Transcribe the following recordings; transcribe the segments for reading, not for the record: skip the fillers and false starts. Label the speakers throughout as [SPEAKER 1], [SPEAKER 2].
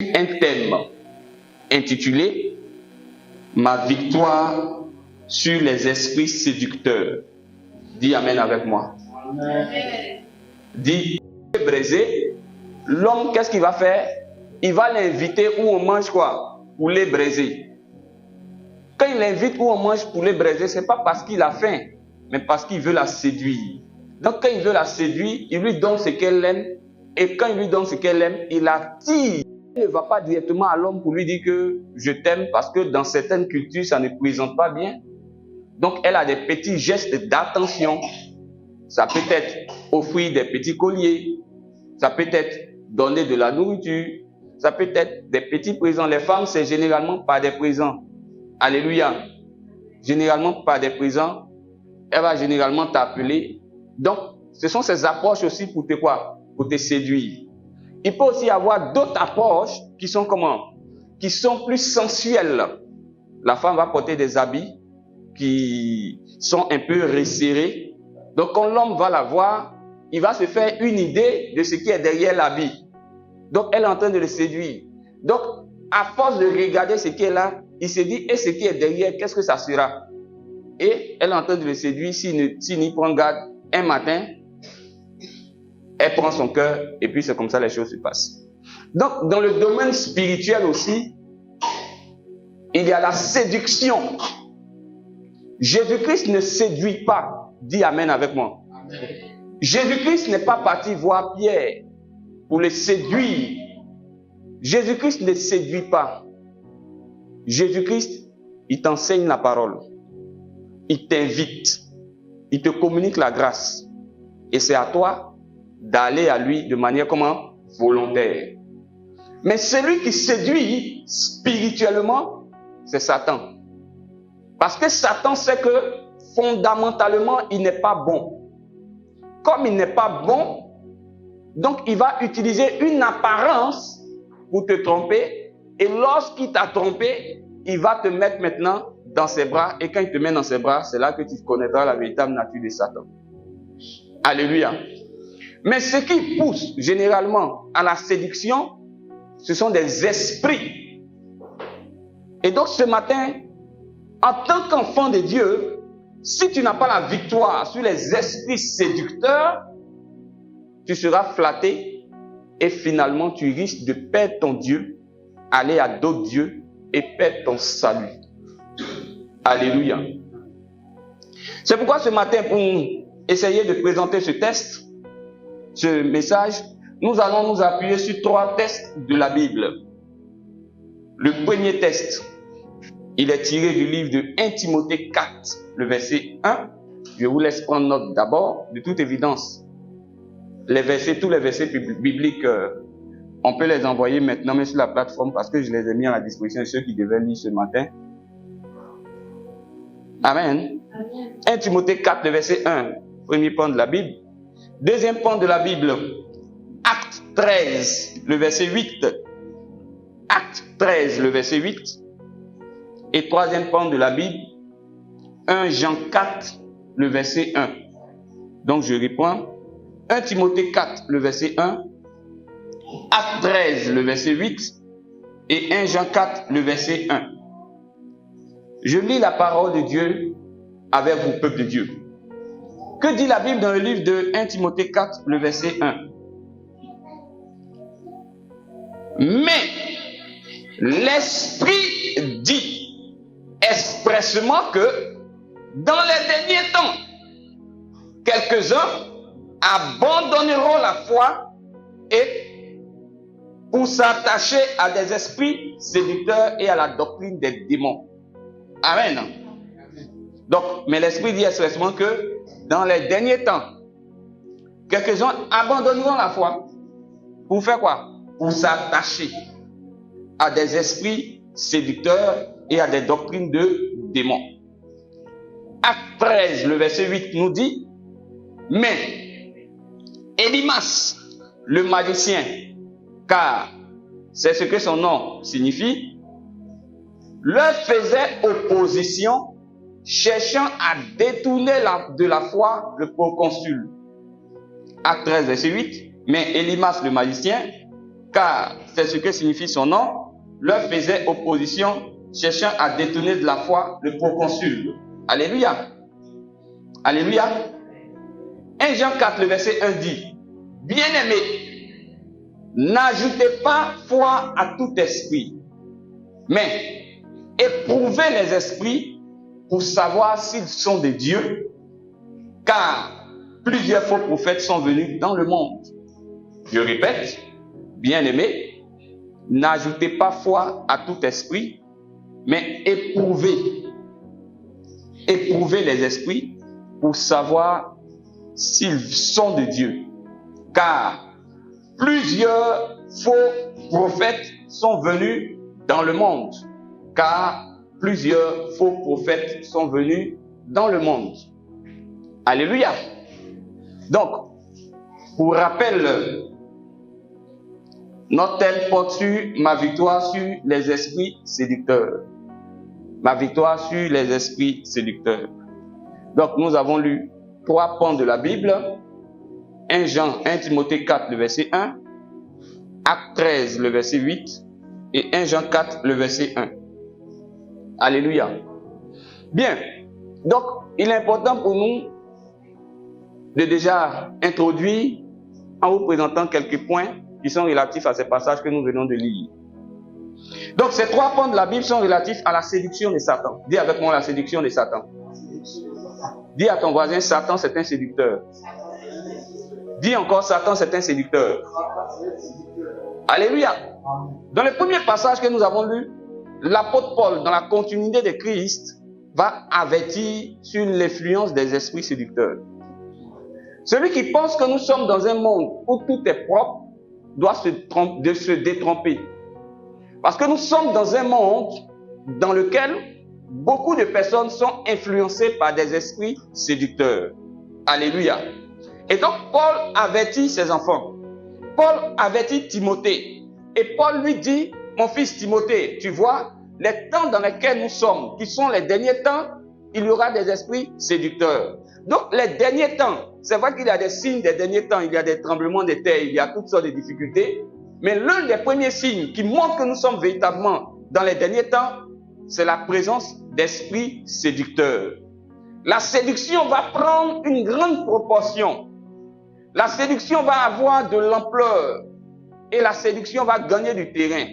[SPEAKER 1] un thème intitulé « Ma victoire sur les esprits séducteurs ». Dis Amen avec moi. Amen. Dis, braisé, l'homme, qu'est-ce qu'il va faire? Il va l'inviter où on mange quoi? Poulet braisé. Quand il l'invite où on mange poulet braisé, ce n'est pas parce qu'il a faim, mais parce qu'il veut la séduire. Donc quand il veut la séduire, il lui donne ce qu'elle aime. Et quand il lui donne ce qu'elle aime, il l'attire. Il ne va pas directement à l'homme pour lui dire que je t'aime, parce que dans certaines cultures, ça ne présente pas bien. Donc elle a des petits gestes d'attention. Ça peut être offrir des petits colliers. Ça peut être donner de la nourriture. Ça peut être des petits présents. Les femmes, c'est généralement pas des présents. Alléluia. Généralement pas des présents. Elle va généralement t'appeler. Donc, ce sont ces approches aussi pour te quoi? Pour te séduire. Il peut aussi y avoir d'autres approches qui sont comment? Qui sont plus sensuelles. La femme va porter des habits qui sont un peu resserrés. Donc, quand l'homme va la voir, il va se faire une idée de ce qui est derrière l'habit. Donc, elle est en train de le séduire. Donc, à force de regarder ce qui est là, il se dit, et ce qui est derrière, qu'est-ce que ça sera? Et elle est en train de le séduire. S'il n'y prend garde, un matin, elle prend son cœur, et puis c'est comme ça les choses se passent. Donc, dans le domaine spirituel aussi, il y a la séduction. Jésus-Christ ne séduit pas. Dis Amen avec moi. Amen. Jésus-Christ n'est pas parti voir Pierre pour le séduire. Jésus-Christ ne séduit pas. Jésus-Christ, il t'enseigne la parole. Il t'invite. Il te communique la grâce. Et c'est à toi d'aller à lui de manière comment? Volontaire. Mais celui qui séduit spirituellement, c'est Satan. Parce que Satan sait que fondamentalement, il n'est pas bon. Comme il n'est pas bon, donc il va utiliser une apparence pour te tromper. Et lorsqu'il t'a trompé, il va te mettre maintenant dans ses bras. Et quand il te met dans ses bras, c'est là que tu connaîtras la véritable nature de Satan. Alléluia. Mais ce qui pousse généralement à la séduction, ce sont des esprits. Et donc ce matin, en tant qu'enfant de Dieu, si tu n'as pas la victoire sur les esprits séducteurs, tu seras flatté et finalement tu risques de perdre ton Dieu, aller à d'autres dieux et perdre ton salut. Alléluia. C'est pourquoi ce matin, pour essayer de présenter ce test, ce message, nous allons nous appuyer sur 3 tests de la Bible. Le premier test, il est tiré du livre de 1 Timothée 4, le verset 1. Je vous laisse prendre note d'abord. De toute évidence, tous les versets bibliques, on peut les envoyer maintenant, mais sur la plateforme, parce que je les ai mis à la disposition de ceux qui devaient lire ce matin. Amen. Amen. 1 Timothée 4, le verset 1, premier point de la Bible. Deuxième point de la Bible, Acte 13, le verset 8. Acte 13, le verset 8. Et troisième point de la Bible, 1 Jean 4, le verset 1. Donc je reprends. 1 Timothée 4, le verset 1. Acte 13, le verset 8. Et 1 Jean 4, le verset 1. Je lis la parole de Dieu avec vous, peuple de Dieu. Que dit la Bible dans le livre de 1 Timothée 4, le verset 1? Mais l'Esprit dit expressément que dans les derniers temps, quelques-uns abandonneront la foi et pour s'attacher à des esprits séducteurs et à la doctrine des démons. Amen. Donc, mais l'Esprit dit expressément que dans les derniers temps, quelques-uns abandonneront la foi. Pour faire quoi? Pour s'attacher à des esprits séducteurs et à des doctrines de démons. Acte 13, le verset 8 nous dit, mais Élymas, le magicien, car c'est ce que son nom signifie, leur faisait opposition, cherchant à détourner de la foi le proconsul. Acte 13, verset 8. Mais Élymas le magicien, car c'est ce que signifie son nom, leur faisait opposition, cherchant à détourner de la foi le proconsul. Alléluia. Alléluia. 1 Jean 4, le verset 1 dit, bien-aimés, n'ajoutez pas foi à tout esprit, mais éprouvez les esprits pour savoir s'ils sont de Dieu, car plusieurs faux prophètes sont venus dans le monde. Je répète, bien-aimés, n'ajoutez pas foi à tout esprit, mais éprouvez les esprits pour savoir s'ils sont de Dieu. Car plusieurs faux prophètes sont venus dans le monde. Car plusieurs faux prophètes sont venus dans le monde. Alléluia. Donc, pour rappel, notre thème porte sur ma victoire sur les esprits séducteurs. Ma victoire sur les esprits séducteurs. Donc, nous avons lu 3 pans de la Bible. 1 Timothée 4, le verset 1. Acte 13, le verset 8. Et 1 Jean 4, le verset 1. Alléluia. Bien. Donc, il est important pour nous de déjà introduire en vous présentant quelques points qui sont relatifs à ces passages que nous venons de lire. Donc, ces 3 points de la Bible sont relatifs à la séduction de Satan. Dis avec moi la séduction de Satan. Dis à ton voisin, Satan c'est un séducteur. Dis encore, Satan c'est un séducteur. Alléluia. Dans le premier passage que nous avons lu, l'apôtre Paul, dans la continuité de Christ, va avertir sur l'influence des esprits séducteurs. Celui qui pense que nous sommes dans un monde où tout est propre, doit se détromper. Parce que nous sommes dans un monde dans lequel beaucoup de personnes sont influencées par des esprits séducteurs. Alléluia. Et donc, Paul avertit ses enfants. Paul avertit Timothée. Et Paul lui dit, mon fils Timothée, tu vois, les temps dans lesquels nous sommes, qui sont les derniers temps, il y aura des esprits séducteurs. Donc, les derniers temps, c'est vrai qu'il y a des signes des derniers temps, il y a des tremblements de terre, il y a toutes sortes de difficultés. Mais l'un des premiers signes qui montre que nous sommes véritablement dans les derniers temps, c'est la présence d'esprits séducteurs. La séduction va prendre une grande proportion. La séduction va avoir de l'ampleur. Et la séduction va gagner du terrain.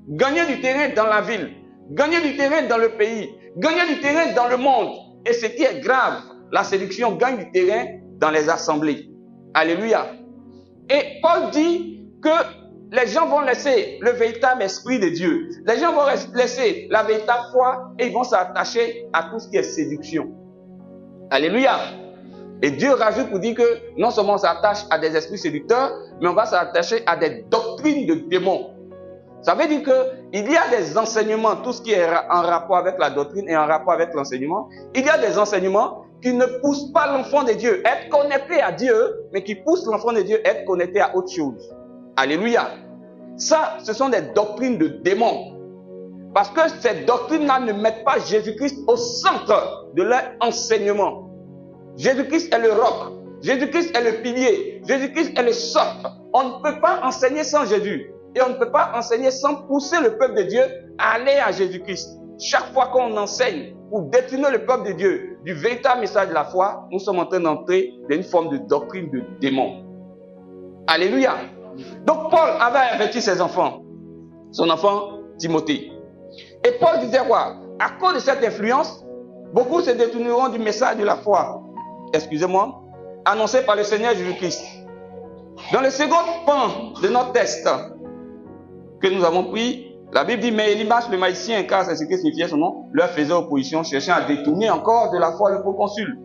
[SPEAKER 1] Gagner du terrain dans la ville. Gagner du terrain dans le pays. Gagner du terrain dans le monde. Et ce qui est grave, la séduction gagne du terrain dans les assemblées. Alléluia. Et Paul dit que les gens vont laisser le véritable esprit de Dieu. Les gens vont laisser la véritable foi et ils vont s'attacher à tout ce qui est séduction. Alléluia. Et Dieu rajoute pour dire que non seulement on s'attache à des esprits séducteurs, mais on va s'attacher à des doctrines de démons. Ça veut dire qu'il y a des enseignements, tout ce qui est en rapport avec la doctrine et en rapport avec l'enseignement. Il y a des enseignements qui ne poussent pas l'enfant de Dieu à être connecté à Dieu, mais qui poussent l'enfant de Dieu à être connecté à autre chose. Alléluia. Ça, ce sont des doctrines de démons. Parce que ces doctrines-là ne mettent pas Jésus-Christ au centre de leur enseignement. Jésus-Christ est le roc. Jésus-Christ est le pilier. Jésus-Christ est le socle. On ne peut pas enseigner sans Jésus. Et on ne peut pas enseigner sans pousser le peuple de Dieu à aller à Jésus-Christ. Chaque fois qu'on enseigne pour détourner le peuple de Dieu du véritable message de la foi, nous sommes en train d'entrer dans une forme de doctrine de démon. Alléluia. Donc Paul avait averti ses enfants, son enfant Timothée. Et Paul disait quoi? À cause de cette influence, beaucoup se détourneront du message de la foi, excusez-moi, annoncé par le Seigneur Jésus-Christ. Dans le second pan de notre texte que nous avons pris, la Bible dit, mais Élymas le magicien, car c'est ce que signifiait son nom, leur faisait opposition, cherchant à détourner encore de la foi le proconsul.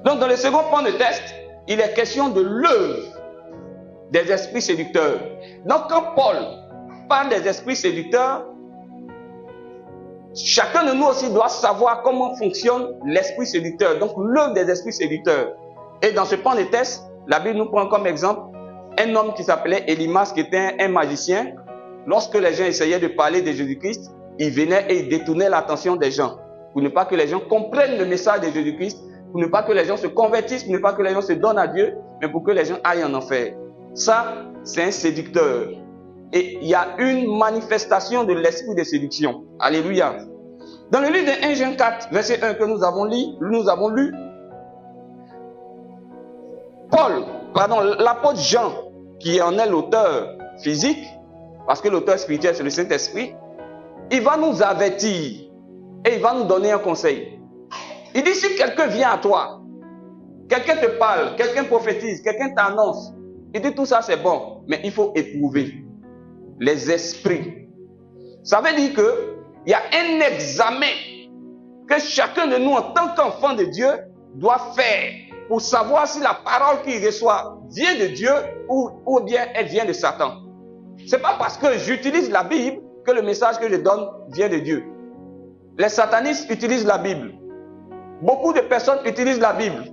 [SPEAKER 1] Donc dans le second pan de texte, il est question de l'œuvre des esprits séducteurs. Donc quand Paul parle des esprits séducteurs, chacun de nous aussi doit savoir comment fonctionne l'esprit séducteur, donc l'œuvre des esprits séducteurs. Et dans ce pan de texte, la Bible nous prend comme exemple un homme qui s'appelait Élymas, qui était un magicien. Lorsque les gens essayaient de parler de Jésus-Christ, il venait et il détournait l'attention des gens, pour ne pas que les gens comprennent le message de Jésus-Christ, pour ne pas que les gens se convertissent, pour ne pas que les gens se donnent à Dieu, mais pour que les gens aillent en enfer. Ça, c'est un séducteur. et il y a une manifestation de l'esprit de séduction. Alléluia. Dans le livre de 1 Jean 4, verset 1 que nous avons lu, l'apôtre Jean, qui en est l'auteur physique, parce que l'auteur spirituel c'est le Saint-Esprit, il va nous avertir et il va nous donner un conseil. Il dit, si quelqu'un vient à toi, quelqu'un te parle, quelqu'un prophétise, quelqu'un t'annonce, il dit tout ça c'est bon, mais il faut éprouver les esprits. Ça veut dire qu'il y a un examen que chacun de nous en tant qu'enfant de Dieu doit faire pour savoir si la parole qu'il reçoit vient de Dieu ou bien elle vient de Satan. Ce n'est pas parce que j'utilise la Bible que le message que je donne vient de Dieu. Les satanistes utilisent la Bible. Beaucoup de personnes utilisent la Bible.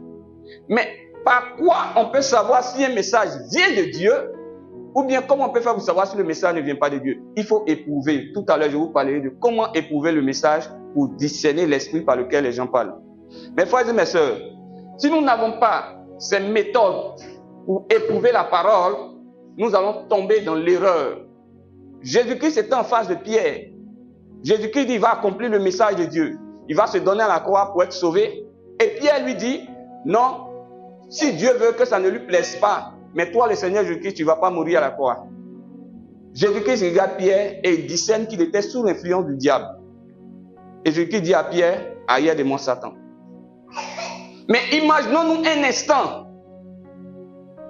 [SPEAKER 1] Mais par quoi on peut savoir si un message vient de Dieu ou bien comment on peut faire pour savoir si le message ne vient pas de Dieu? Il faut éprouver. Tout à l'heure, je vous parlerai de comment éprouver le message pour discerner l'esprit par lequel les gens parlent. Mes frères et mes sœurs, si nous n'avons pas ces méthodes pour éprouver la parole, nous allons tomber dans l'erreur. Jésus-Christ était en face de Pierre. Jésus-Christ dit, il va accomplir le message de Dieu. Il va se donner à la croix pour être sauvé. Et Pierre lui dit, non, si Dieu veut que ça ne lui plaise pas, mais toi, le Seigneur Jésus-Christ, tu ne vas pas mourir à la croix. Jésus-Christ regarde Pierre et il discerne qu'il était sous l'influence du diable. Et Jésus-Christ dit à Pierre, arrière de moi, Satan. Mais imaginons-nous un instant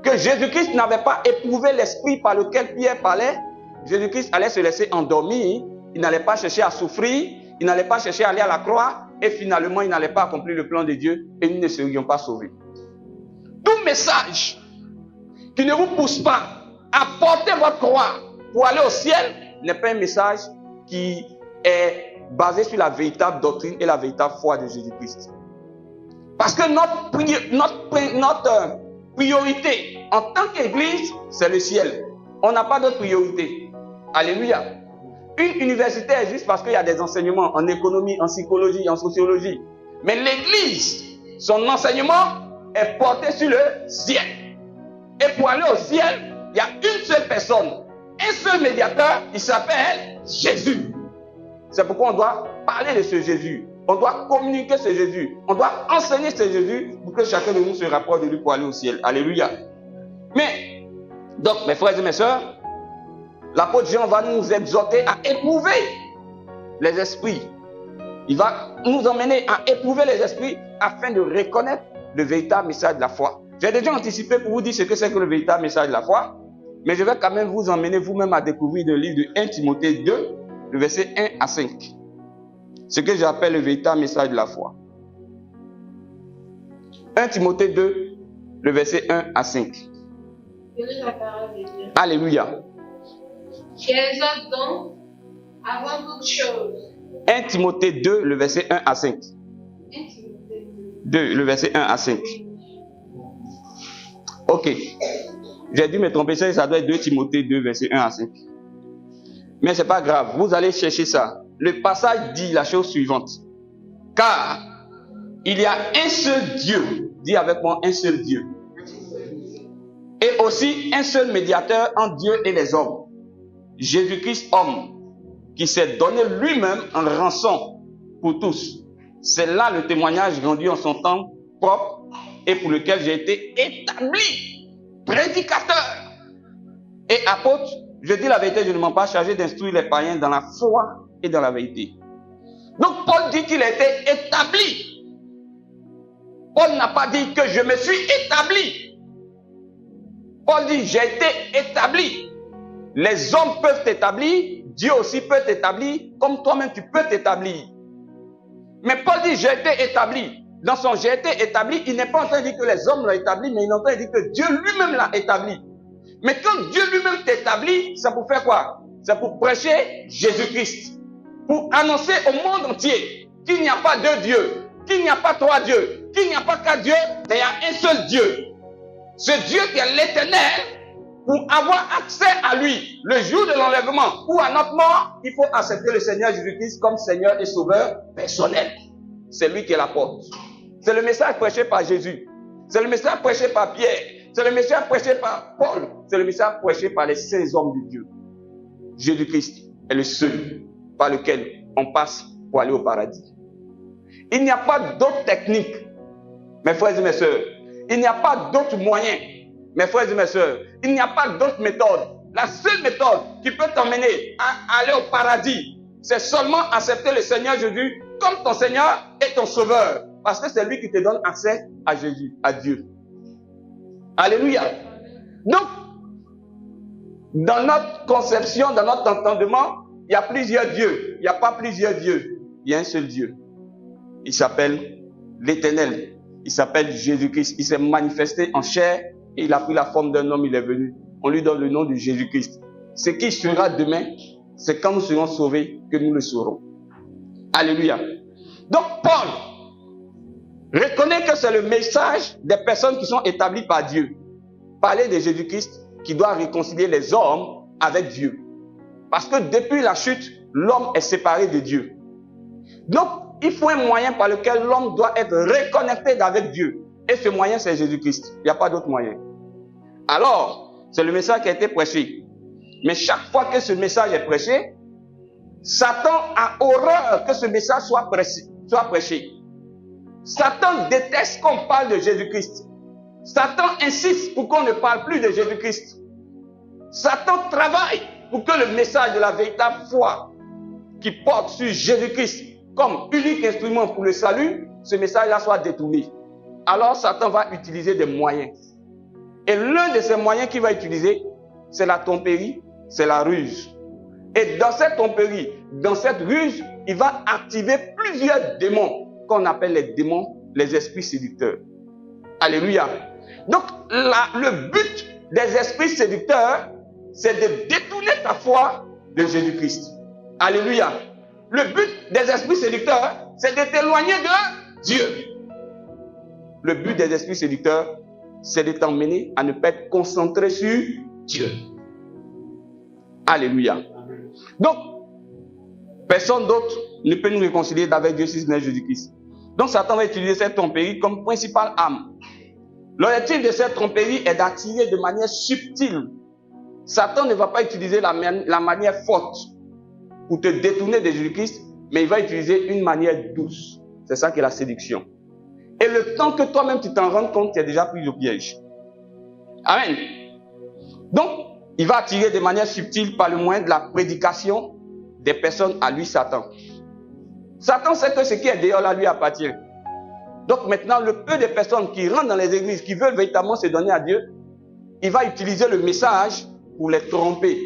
[SPEAKER 1] que Jésus-Christ n'avait pas éprouvé l'esprit par lequel Pierre parlait. Jésus-Christ allait se laisser endormir, il n'allait pas chercher à souffrir, il n'allait pas chercher à aller à la croix, et finalement, il n'allait pas accomplir le plan de Dieu, et nous ne serions pas sauvés. Tout message qui ne vous pousse pas à porter votre croix pour aller au ciel n'est pas un message qui est basé sur la véritable doctrine et la véritable foi de Jésus-Christ. Parce que notre priorité en tant qu'Église, c'est le ciel. On n'a pas d'autre priorité. Alléluia. Une université existe parce qu'il y a des enseignements en économie, en psychologie, en sociologie. Mais l'Église, son enseignement est porté sur le ciel. Et pour aller au ciel, il y a une seule personne, un seul médiateur, il s'appelle Jésus. C'est pourquoi on doit parler de ce Jésus. On doit communiquer ce Jésus. On doit enseigner ce Jésus pour que chacun de nous se rapproche de lui pour aller au ciel. Alléluia. Mais, donc, mes frères et mes sœurs, l'apôtre Jean va nous exhorter à éprouver les esprits. Il va nous emmener à éprouver les esprits afin de reconnaître le véritable message de la foi. J'ai déjà anticipé pour vous dire ce que c'est que le véritable message de la foi, mais je vais quand même vous emmener vous-même à découvrir le livre de 1 Timothée 2, le verset 1 à 5. Ce que j'appelle le véritable message de la foi. 1 Timothée 2, le verset 1 à 5.
[SPEAKER 2] La parole de Dieu.
[SPEAKER 1] Alléluia.
[SPEAKER 2] J'exhorte donc, avant toute chose.
[SPEAKER 1] 1 Timothée 2, le verset 1 à 5.
[SPEAKER 2] 1 Timothée
[SPEAKER 1] 2, le verset 1 à 5. Ok. J'ai dû me tromper, ça doit être 2 Timothée 2, verset 1 à 5. Mais ce n'est pas grave, vous allez chercher ça. Le passage dit la chose suivante. Car il y a un seul Dieu, dis avec moi un seul Dieu. Et aussi un seul médiateur entre Dieu et les hommes. Jésus-Christ homme, qui s'est donné lui-même en rançon pour tous. C'est là le témoignage rendu en son temps propre et pour lequel j'ai été établi prédicateur et apôtre. Je dis la vérité, je ne m'en pas chargé d'instruire les païens dans la foi et dans la vérité. Donc Paul dit qu'il a été établi. Paul n'a pas dit que je me suis établi. Paul dit j'ai été établi. Les hommes peuvent t'établir, Dieu aussi peut t'établir, comme toi-même tu peux t'établir. Mais Paul dit j'ai été établi. Dans son j'ai été établi, il n'est pas en train de dire que les hommes l'ont établi, mais il est en train de dire que Dieu lui-même l'a établi. Mais quand Dieu lui-même t'établit, c'est pour faire quoi? C'est pour prêcher Jésus-Christ. Pour annoncer au monde entier qu'il n'y a pas deux dieux, qu'il n'y a pas trois dieux, qu'il n'y a pas quatre dieux, mais il y a un seul Dieu. Ce Dieu qui est l'éternel, pour avoir accès à lui le jour de l'enlèvement ou à notre mort, il faut accepter le Seigneur Jésus-Christ comme Seigneur et Sauveur personnel. C'est lui qui est la porte. C'est le message prêché par Jésus. C'est le message prêché par Pierre. C'est le message prêché par Paul. C'est le message prêché par les saints hommes de Dieu. Jésus-Christ est le seul par lequel on passe pour aller au paradis. Il n'y a pas d'autre technique, mes frères et mes sœurs. Il n'y a pas d'autres moyens, mes frères et mes sœurs. Il n'y a pas d'autre méthode. La seule méthode qui peut t'emmener à aller au paradis, c'est seulement accepter le Seigneur Jésus comme ton Seigneur et ton Sauveur. Parce que c'est lui qui te donne accès à Jésus, à Dieu. Alléluia. Donc, dans notre conception, dans notre entendement, il y a plusieurs dieux. Il n'y a pas plusieurs dieux. Il y a un seul Dieu. Il s'appelle l'Éternel. Il s'appelle Jésus-Christ. Il s'est manifesté en chair et il a pris la forme d'un homme, il est venu. On lui donne le nom de Jésus-Christ. Ce qui sera demain, c'est quand nous serons sauvés que nous le saurons. Alléluia. Donc Paul reconnaît que c'est le message des personnes qui sont établies par Dieu. Parler de Jésus-Christ qui doit réconcilier les hommes avec Dieu. Parce que depuis la chute, l'homme est séparé de Dieu. Donc, il faut un moyen par lequel l'homme doit être reconnecté avec Dieu. Et ce moyen, c'est Jésus-Christ. Il n'y a pas d'autre moyen. Alors, c'est le message qui a été prêché. Mais chaque fois que ce message est prêché, Satan a horreur que ce message soit prêché. Satan déteste qu'on parle de Jésus-Christ. Satan insiste pour qu'on ne parle plus de Jésus-Christ. Satan travaille pour que le message de la véritable foi qui porte sur Jésus-Christ comme unique instrument pour le salut, ce message-là soit détourné. Alors Satan va utiliser des moyens. Et l'un de ces moyens qu'il va utiliser, c'est la tromperie, c'est la ruse. Et dans cette tromperie, dans cette ruse, il va activer plusieurs démons qu'on appelle les démons, les esprits séducteurs. Alléluia. Donc, le but des esprits séducteurs, c'est de détourner ta foi de Jésus-Christ. Alléluia. Le but des esprits séducteurs, c'est de t'éloigner de Dieu. Le but des esprits séducteurs, c'est de t'emmener à ne pas être concentré sur Dieu. Alléluia. Donc, personne d'autre ne peut nous réconcilier avec Dieu si ce n'est Jésus-Christ. Donc, Satan va utiliser cette tromperie comme principale arme. L'objectif de cette tromperie est d'attirer de manière subtile. Satan ne va pas utiliser la manière forte pour te détourner de Jésus-Christ, mais il va utiliser une manière douce. C'est ça qui est la séduction. Et le temps que toi-même tu t'en rends compte, tu as déjà pris le piège. Amen. Donc, il va attirer de manière subtile par le moyen de la prédication des personnes à lui, Satan. Satan sait que ce qui est dehors là lui appartient. Donc maintenant, le peu de personnes qui rentrent dans les églises, qui veulent véritablement se donner à Dieu, il va utiliser le message pour les tromper.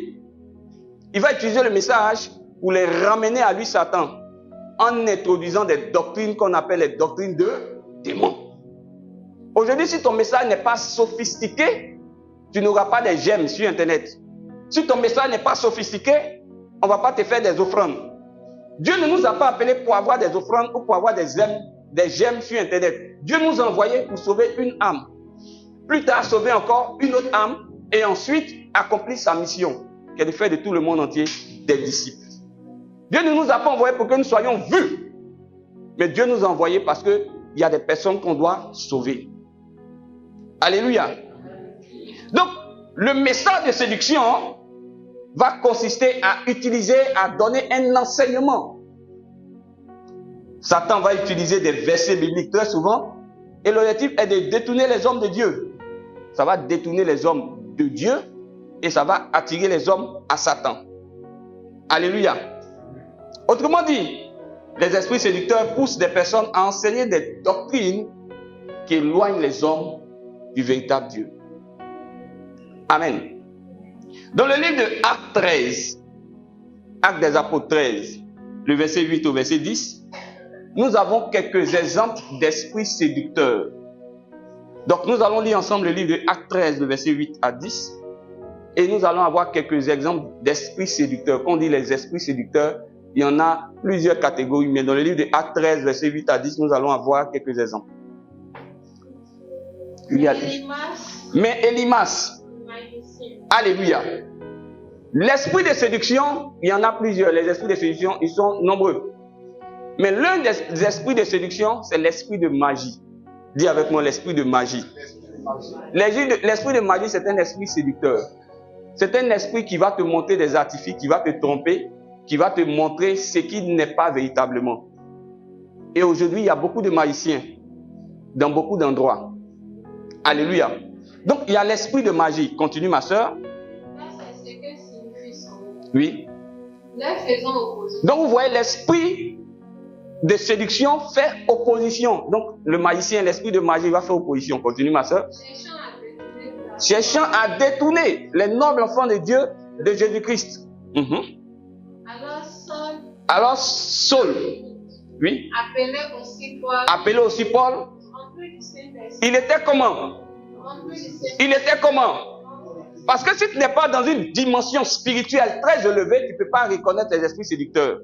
[SPEAKER 1] Il va utiliser le message pour les ramener à lui, Satan, en introduisant des doctrines qu'on appelle les doctrines de démons. Aujourd'hui, si ton message n'est pas sophistiqué, tu n'auras pas des gemmes sur Internet. Si ton message n'est pas sophistiqué, on ne va pas te faire des offrandes. Dieu ne nous a pas appelés pour avoir des offrandes ou pour avoir des gemmes sur Internet. Dieu nous a envoyés pour sauver une âme. Plus tard, sauver encore une autre âme et ensuite accomplir sa mission, qui est de faire de tout le monde entier des disciples. Dieu ne nous a pas envoyés pour que nous soyons vus. Mais Dieu nous a envoyés parce qu'il y a des personnes qu'on doit sauver. Alléluia. Donc, le message de séduction va consister à donner un enseignement. Satan va utiliser des versets bibliques très souvent et l'objectif est de détourner les hommes de Dieu. Ça va détourner les hommes de Dieu et ça va attirer les hommes à Satan. Alléluia. Autrement dit, les esprits séducteurs poussent des personnes à enseigner des doctrines qui éloignent les hommes du véritable Dieu. Amen. Dans le livre de Actes 13, Actes des Apôtres 13, le verset 8 au verset 10, nous avons quelques exemples d'esprits séducteurs. Donc nous allons lire ensemble le livre de Actes 13, le verset 8 à 10, et nous allons avoir quelques exemples d'esprits séducteurs. Quand on dit les esprits séducteurs, il y en a plusieurs catégories, mais dans le livre de Actes 13, verset 8 à 10, nous allons avoir quelques exemples. Mais Élimas, alléluia. L'esprit de séduction, il y en a plusieurs. Les esprits de séduction, ils sont nombreux. Mais l'un des esprits de séduction, c'est l'esprit de magie. Dis avec moi, l'esprit de magie. L'esprit de magie, c'est un esprit séducteur. C'est un esprit qui va te montrer des artifices, qui va te tromper, qui va te montrer ce qu'il n'est pas véritablement. Et aujourd'hui, il y a beaucoup de magiciens dans beaucoup d'endroits. Alléluia. Donc, il y a l'esprit de magie. Continue, ma soeur.
[SPEAKER 2] C'est que signifie son nom.
[SPEAKER 1] Oui.
[SPEAKER 2] Leur faisant opposition.
[SPEAKER 1] Donc, vous voyez, l'esprit de séduction fait opposition. Donc, le magicien, l'esprit de magie va faire opposition. Continue, ma soeur. Cherchant à détourner les nobles enfants de Dieu de Jésus-Christ. Alors Saul, oui, appelé aussi Paul, il était comment? Il était comment? Parce que si tu n'es pas dans une dimension spirituelle très élevée, tu ne peux pas reconnaître les esprits séducteurs.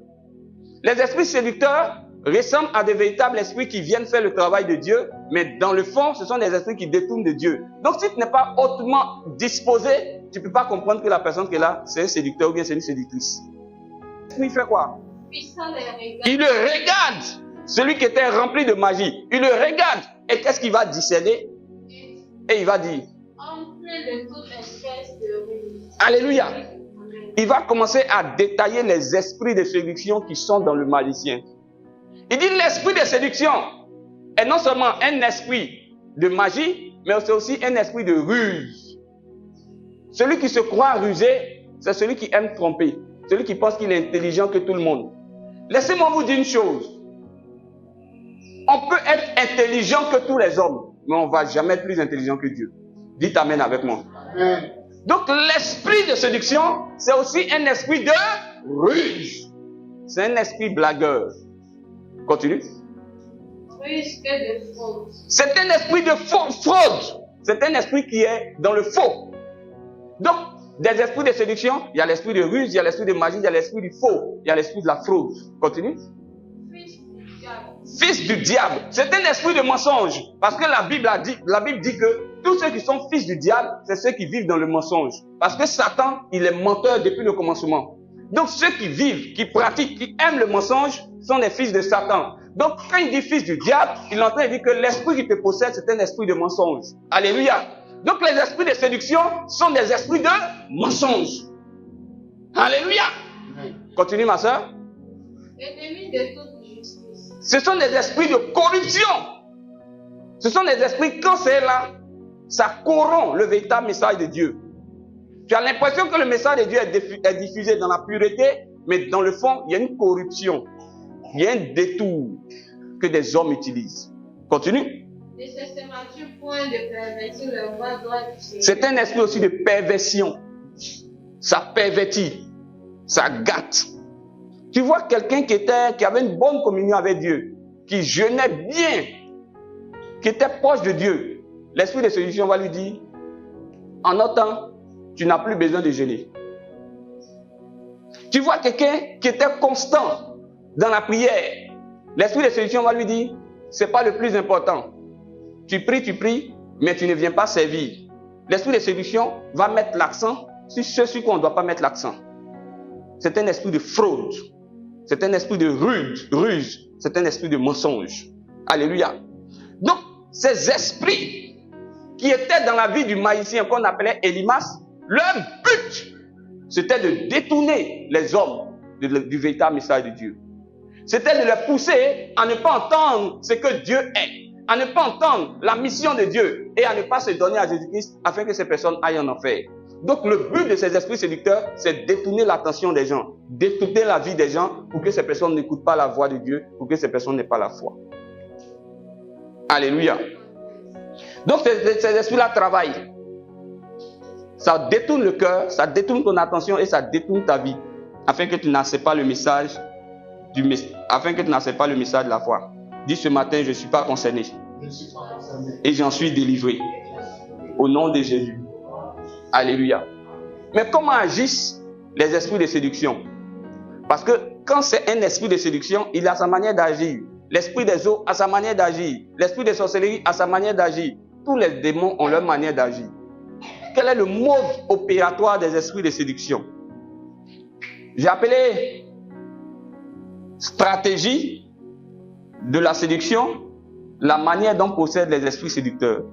[SPEAKER 1] Les esprits séducteurs ressemblent à des véritables esprits qui viennent faire le travail de Dieu, mais dans le fond, ce sont des esprits qui détournent de Dieu. Donc si tu n'es pas hautement disposé, tu ne peux pas comprendre que la personne qui est là, c'est un séducteur ou bien c'est une séductrice. Il fait quoi? Il le regarde. Celui qui était rempli de magie, il le regarde. Et qu'est-ce qu'il va discerner? Et il va dire, alléluia. Il va commencer à détailler les esprits de séduction qui sont dans le magicien. Il dit l'esprit de séduction est non seulement un esprit de magie, mais c'est aussi un esprit de ruse. Celui qui se croit rusé, c'est celui qui aime tromper. Celui qui pense qu'il est intelligent que tout le monde. Laissez-moi vous dire une chose. On peut être intelligent que tous les hommes, mais on ne va jamais être plus intelligent que Dieu. Dites amen avec moi. Amen. Donc l'esprit de séduction, c'est aussi un esprit de ruse. C'est un esprit blagueur. Continue. C'est un esprit de fraude. C'est un esprit qui est dans le faux. Donc, des esprits de séduction, il y a l'esprit de ruse, il y a l'esprit de magie, il y a l'esprit du faux, il y a l'esprit de la fraude. Continue. Fils du diable. C'est un esprit de mensonge. Parce que la Bible dit que tous ceux qui sont fils du diable, c'est ceux qui vivent dans le mensonge. Parce que Satan, il est menteur depuis le commencement. Donc ceux qui vivent, qui pratiquent, qui aiment le mensonge, sont des fils de Satan. Donc quand il dit fils du diable, il est en train de dire que l'esprit qui te possède, c'est un esprit de mensonge. Alléluia. Donc les esprits de séduction sont des esprits de mensonge. Alléluia. Continue ma soeur.
[SPEAKER 2] Ennemis de toute justice.
[SPEAKER 1] Ce sont des esprits de corruption. Ce sont des esprits, quand c'est là, ça corrompt le véritable message de Dieu. Tu as l'impression que le message de Dieu est diffusé dans la pureté, mais dans le fond, il y a une corruption. Il y a un détour que des hommes utilisent. Continue. C'est un esprit aussi de perversion. Ça pervertit. Ça gâte. Tu vois quelqu'un qui avait une bonne communion avec Dieu, qui jeûnait bien, qui était proche de Dieu. L'esprit de séduction va lui dire, en notre temps, tu n'as plus besoin de jeûner. Tu vois quelqu'un qui était constant dans la prière. L'esprit de séduction va lui dire, c'est pas le plus important. Tu pries, mais tu ne viens pas servir. L'esprit de séduction va mettre l'accent sur ce sur quoi on ne doit pas mettre l'accent. C'est un esprit de fraude. C'est un esprit de ruse. C'est un esprit de mensonge. Alléluia. Donc, ces esprits qui étaient dans la vie du magicien qu'on appelait Elimas, leur but, c'était de détourner les hommes du véritable message de Dieu. C'était de les pousser à ne pas entendre ce que Dieu est, à ne pas entendre la mission de Dieu et à ne pas se donner à Jésus-Christ afin que ces personnes aillent en enfer. Donc le but de ces esprits séducteurs, c'est de détourner l'attention des gens, détourner la vie des gens pour que ces personnes n'écoutent pas la voix de Dieu, pour que ces personnes n'aient pas la foi. Alléluia. Donc ces esprits-là travaillent. Ça détourne le cœur, ça détourne ton attention et ça détourne ta vie afin que tu n'acceptes pas le message de la foi. Dis ce matin, je ne suis pas concerné. Et j'en suis délivré. Au nom de Jésus. Alléluia. Mais comment agissent les esprits de séduction? Parce que quand c'est un esprit de séduction, il a sa manière d'agir. L'esprit des eaux a sa manière d'agir. L'esprit de sorcellerie a sa manière d'agir. Tous les démons ont leur manière d'agir. Quel est le mode opératoire des esprits de séduction? J'ai appelé stratégie de la séduction la manière dont procèdent les esprits séducteurs.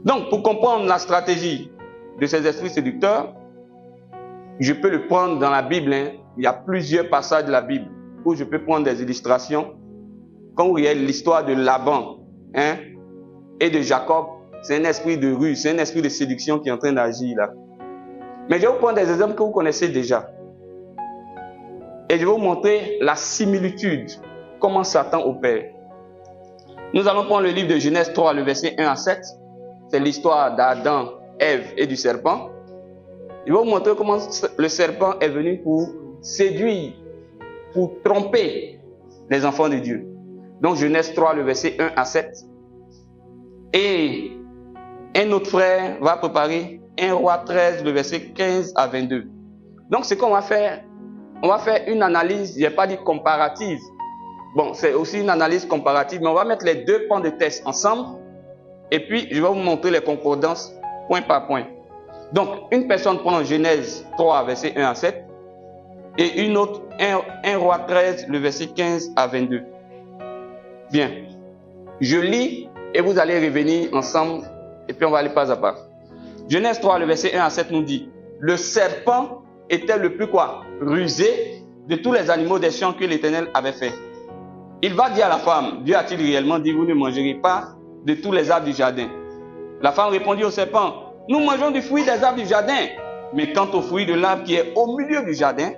[SPEAKER 1] Donc, pour comprendre la stratégie de ces esprits séducteurs, je peux le prendre dans la Bible. Il y a plusieurs passages de la Bible où je peux prendre des illustrations. Quand vous regardez l'histoire de Laban et de Jacob, c'est un esprit de ruse, c'est un esprit de séduction qui est en train d'agir là. Mais je vais vous prendre des exemples que vous connaissez déjà. Et je vais vous montrer la similitude, comment Satan opère. Nous allons prendre le livre de Genèse 3, le verset 1 à 7. C'est l'histoire d'Adam, Ève et du serpent. Je vais vous montrer comment le serpent est venu pour séduire, pour tromper les enfants de Dieu. Donc Genèse 3, le verset 1 à 7. Et un autre frère va préparer 1 Roi 13, le verset 15 à 22. Donc ce qu'on va faire, on va faire une analyse, je n'ai pas dit comparative. Bon, c'est aussi une analyse comparative, mais on va mettre les deux pans de test ensemble. Et puis, je vais vous montrer les concordances point par point. Donc, une personne prend Genèse 3, verset 1 à 7. Et une autre, 1 Roi 13, le verset 15 à 22. Bien. Je lis et vous allez revenir ensemble. Et puis, on va aller pas à pas. Genèse 3, le verset 1 à 7 nous dit: le serpent était le plus quoi? Rusé de tous les animaux des champs que l'Éternel avait fait. Il va dire à la femme: Dieu a-t-il réellement dit, vous ne mangerez pas de tous les arbres du jardin? La femme répondit au serpent: nous mangeons du fruit des arbres du jardin, mais quant au fruit de l'arbre qui est au milieu du jardin,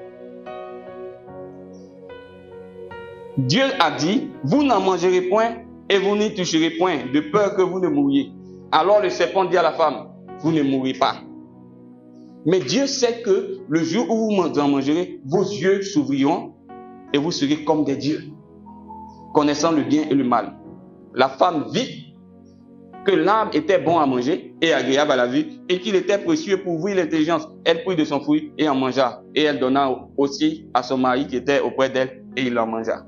[SPEAKER 1] Dieu a dit, vous n'en mangerez point et vous n'y toucherez point, de peur que vous ne mouriez. Alors le serpent dit à la femme: vous ne mourrez pas. Mais Dieu sait que le jour où vous en mangerez, vos yeux s'ouvriront et vous serez comme des dieux, connaissant le bien et le mal. La femme vit que l'arbre était bon à manger et agréable à la vue, et qu'il était précieux pour ouvrir l'intelligence. Elle prit de son fruit et en mangea, et elle donna aussi à son mari qui était auprès d'elle, et il en mangea.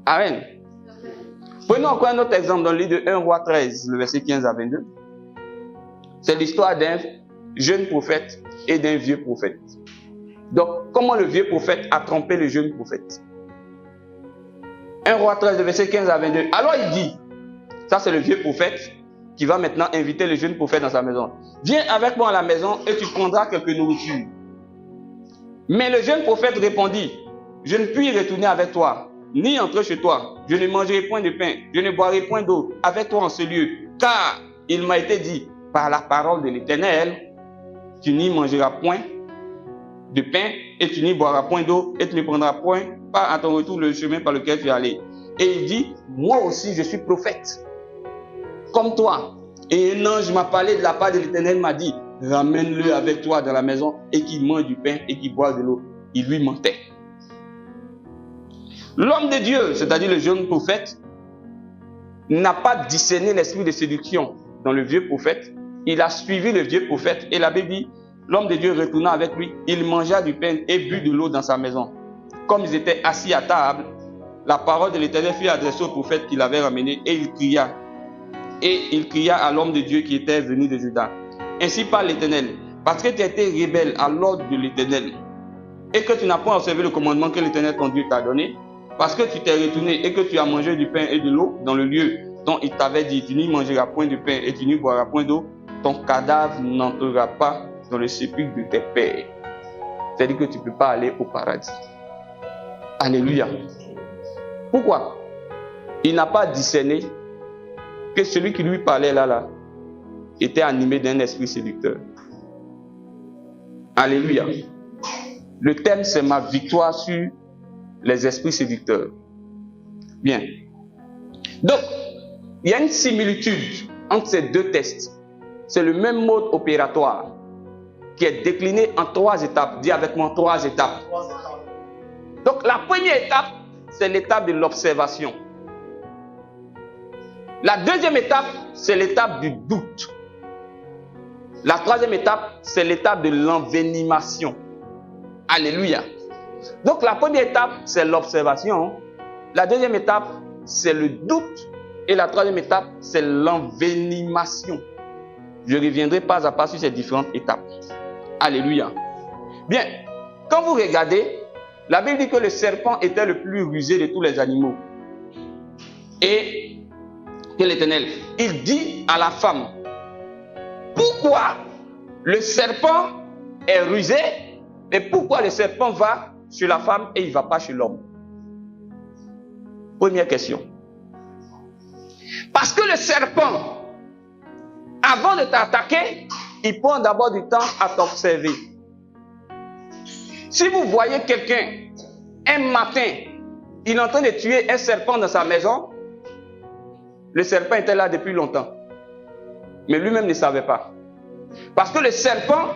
[SPEAKER 1] Amen. Prenons encore un autre exemple dans le livre de 1 Roi 13, le verset 15 à 22. C'est l'histoire d'un jeune prophète et d'un vieux prophète. Donc, comment le vieux prophète a trompé le jeune prophète? 1 Roi 13, le verset 15 à 22. Alors il dit, ça c'est le vieux prophète qui va maintenant inviter le jeune prophète dans sa maison. Viens avec moi à la maison et tu prendras quelques nourritures. Mais le jeune prophète répondit, je ne puis retourner avec toi, ni entrer chez toi. Je ne mangerai point de pain, je ne boirai point d'eau avec toi en ce lieu. Car il m'a été dit, par la parole de l'Éternel, tu n'y mangeras point de pain et tu n'y boiras point d'eau et tu ne prendras point pas à ton retour le chemin par lequel tu es allé. Et il dit, moi aussi je suis prophète, comme toi. Et un ange m'a parlé de la part de l'Éternel, m'a dit, ramène-le avec toi dans la maison et qu'il mange du pain et qu'il boive de l'eau. Il lui mentait. L'homme de Dieu, c'est-à-dire le jeune prophète, n'a pas discerné l'esprit de séduction dans le vieux prophète. Il a suivi le vieux prophète et la Bible dit, l'homme de Dieu retourna avec lui, il mangea du pain et but de l'eau dans sa maison. Comme ils étaient assis à table, la parole de l'Éternel fut adressée au prophète qui l'avait ramené et il cria. Et il cria à l'homme de Dieu qui était venu de Juda. Ainsi parle l'Éternel, parce que tu as été rebelle à l'ordre de l'Éternel et que tu n'as pas observé le commandement que l'Éternel ton Dieu t'a donné, parce que tu t'es retourné et que tu as mangé du pain et de l'eau dans le lieu dont il t'avait dit, tu n'y mangeras point de pain et tu n'y boiras point d'eau, ton cadavre n'entrera pas dans le sépulcre de tes pères. C'est-à-dire que tu ne peux pas aller au paradis. Alléluia. Pourquoi? Il n'a pas discerné que celui qui lui parlait là était animé d'un esprit séducteur. Alléluia. Le thème, c'est ma victoire sur les esprits séducteurs. Bien. Donc, il y a une similitude entre ces deux tests. C'est le même mode opératoire qui est décliné en 3 étapes. Dis avec moi 3 étapes. Donc, la première étape, c'est l'étape de l'observation. La deuxième étape, c'est l'étape du doute. La troisième étape, c'est l'étape de l'envenimation. Alléluia. Donc la première étape, c'est l'observation. La deuxième étape, c'est le doute. Et la troisième étape, c'est l'envenimation. Je reviendrai pas à pas sur ces différentes étapes. Alléluia. Bien, quand vous regardez, la Bible dit que le serpent était le plus rusé de tous les animaux. Et que l'Éternel, il dit à la femme, pourquoi le serpent est rusé Mais pourquoi le serpent va sur la femme et il ne va pas chez l'homme? Première question. Parce que le serpent, avant de t'attaquer, il prend d'abord du temps à t'observer. Si vous voyez quelqu'un, un matin, il est en train de tuer un serpent dans sa maison, le serpent était là depuis longtemps. Mais lui-même ne savait pas. Parce que le serpent,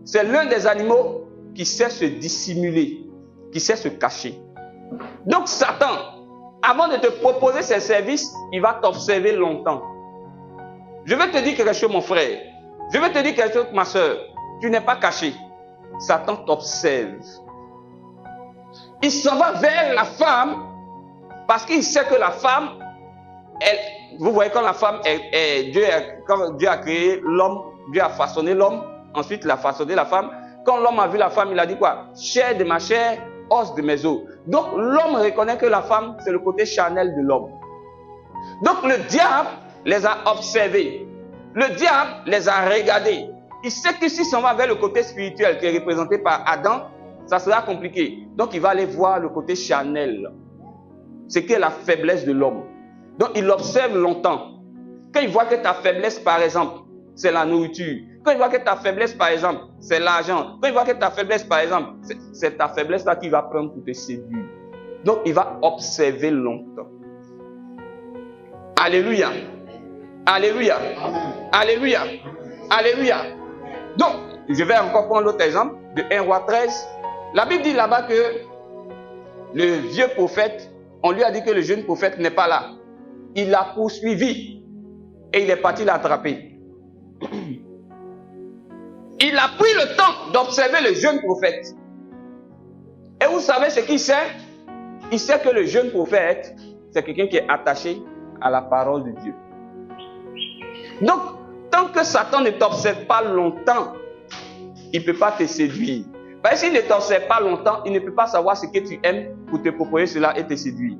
[SPEAKER 1] c'est l'un des animaux qui sait se dissimuler, qui sait se cacher. Donc Satan, avant de te proposer ses services, il va t'observer longtemps. Je vais te dire quelque chose, mon frère. Je vais te dire quelque chose, ma soeur. Tu n'es pas caché. Satan t'observe. Il s'en va vers la femme parce qu'il sait que la femme, vous voyez quand la femme, quand Dieu a créé l'homme, Dieu a façonné l'homme, ensuite il a façonné la femme. Quand l'homme a vu la femme, il a dit quoi? Chair de ma chair, os de mes os. Donc l'homme reconnaît que la femme, c'est le côté charnel de l'homme. Donc le diable les a observés. Le diable les a regardés. Il sait que s'il s'en va vers le côté spirituel qui est représenté par Adam, ça sera compliqué. Donc il va aller voir le côté charnel. C'est qui est la faiblesse de l'homme. Donc il observe longtemps. Quand il voit que ta faiblesse, par exemple, c'est la nourriture. Quand il voit que ta faiblesse, par exemple, c'est l'argent. Quand il voit que ta faiblesse, par exemple, c'est ta faiblesse-là qu'il va prendre pour te séduire. Donc il va observer longtemps. Alléluia. Alléluia. Alléluia. Alléluia. Donc, je vais encore prendre l'autre exemple de 1 roi 13. La Bible dit là-bas que le vieux prophète, on lui a dit que le jeune prophète n'est pas là. Il l'a poursuivi et il est parti l'attraper. Il a pris le temps d'observer le jeune prophète. Et vous savez ce qu'il sait? Il sait que le jeune prophète, c'est quelqu'un qui est attaché à la parole de Dieu. Donc, tant que Satan ne t'observe pas longtemps, il ne peut pas te séduire. Parce qu'il ne t'observe pas longtemps, il ne peut pas savoir ce que tu aimes pour te proposer cela et te séduire.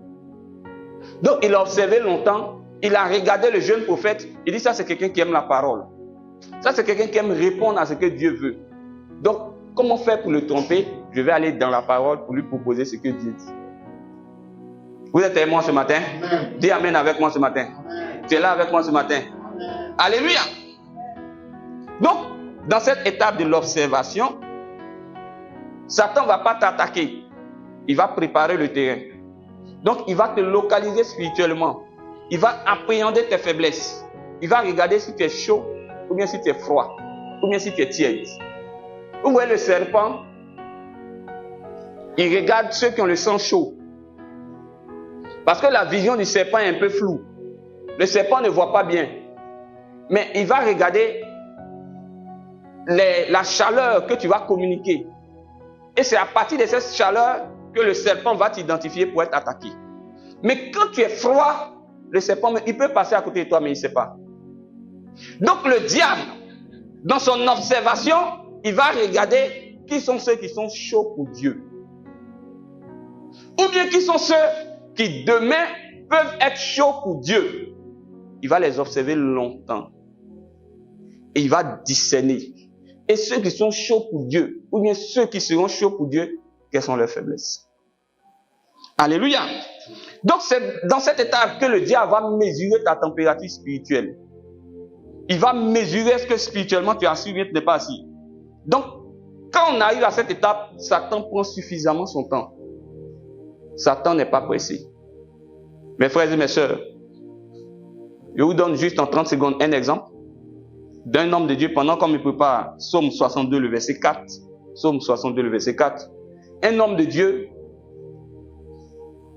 [SPEAKER 1] Donc, il a observé longtemps, il a regardé le jeune prophète, il dit ça c'est quelqu'un qui aime la parole. Ça c'est quelqu'un qui aime répondre à ce que Dieu veut. Donc, comment faire pour le tromper? Je vais aller dans la parole pour lui proposer ce que Dieu dit. Vous êtes avec moi ce matin? Amen. Dis Amen avec moi ce matin. Amen. Tu es là avec moi ce matin? Amen. Alléluia. Donc, dans cette étape de l'observation, Satan ne va pas t'attaquer. Il va préparer le terrain. Donc, il va te localiser spirituellement. Il va appréhender tes faiblesses. Il va regarder si tu es chaud, ou bien si tu es froid, ou bien si tu es tiède. Vous voyez le serpent, il regarde ceux qui ont le sang chaud. Parce que la vision du serpent est un peu floue. Le serpent ne voit pas bien. Mais il va regarder la chaleur que tu vas communiquer. Et c'est à partir de cette chaleur que le serpent va t'identifier pour être attaqué. Mais quand tu es froid, le serpent, il peut passer à côté de toi, mais il ne sait pas. Donc le diable, dans son observation, il va regarder qui sont ceux qui sont chauds pour Dieu. Ou bien qui sont ceux qui demain peuvent être chauds pour Dieu. Il va les observer longtemps. Et il va discerner. Et ceux qui sont chauds pour Dieu, ou bien ceux qui seront chauds pour Dieu, quelles sont leurs faiblesses. Alléluia. Donc c'est dans cette étape que le diable va mesurer ta température spirituelle. Il va mesurer est-ce que spirituellement tu es assis ou bien tu n'es pas assis. Donc, quand on arrive à cette étape, Satan prend suffisamment son temps. Satan n'est pas pressé. Mes frères et mes sœurs, je vous donne juste en 30 secondes un exemple d'un homme de Dieu pendant qu'on me prépare Psaume 62, le verset 4. Psaume 62, le verset 4. Un homme de Dieu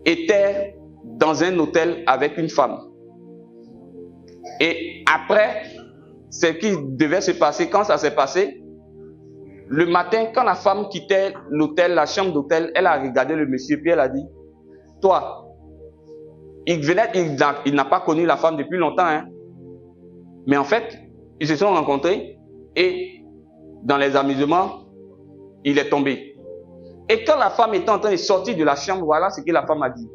[SPEAKER 1] était dans un hôtel avec une femme. Et après, ce qui devait se passer, quand ça s'est passé, le matin, quand la femme quittait l'hôtel, la chambre d'hôtel, elle a regardé le monsieur, puis elle a dit, toi, il n'a pas connu la femme depuis longtemps, hein. Mais en fait, ils se sont rencontrés et dans les amusements, il est tombé. Et quand la femme était en train de sortir de la chambre, voilà ce que la femme a dit.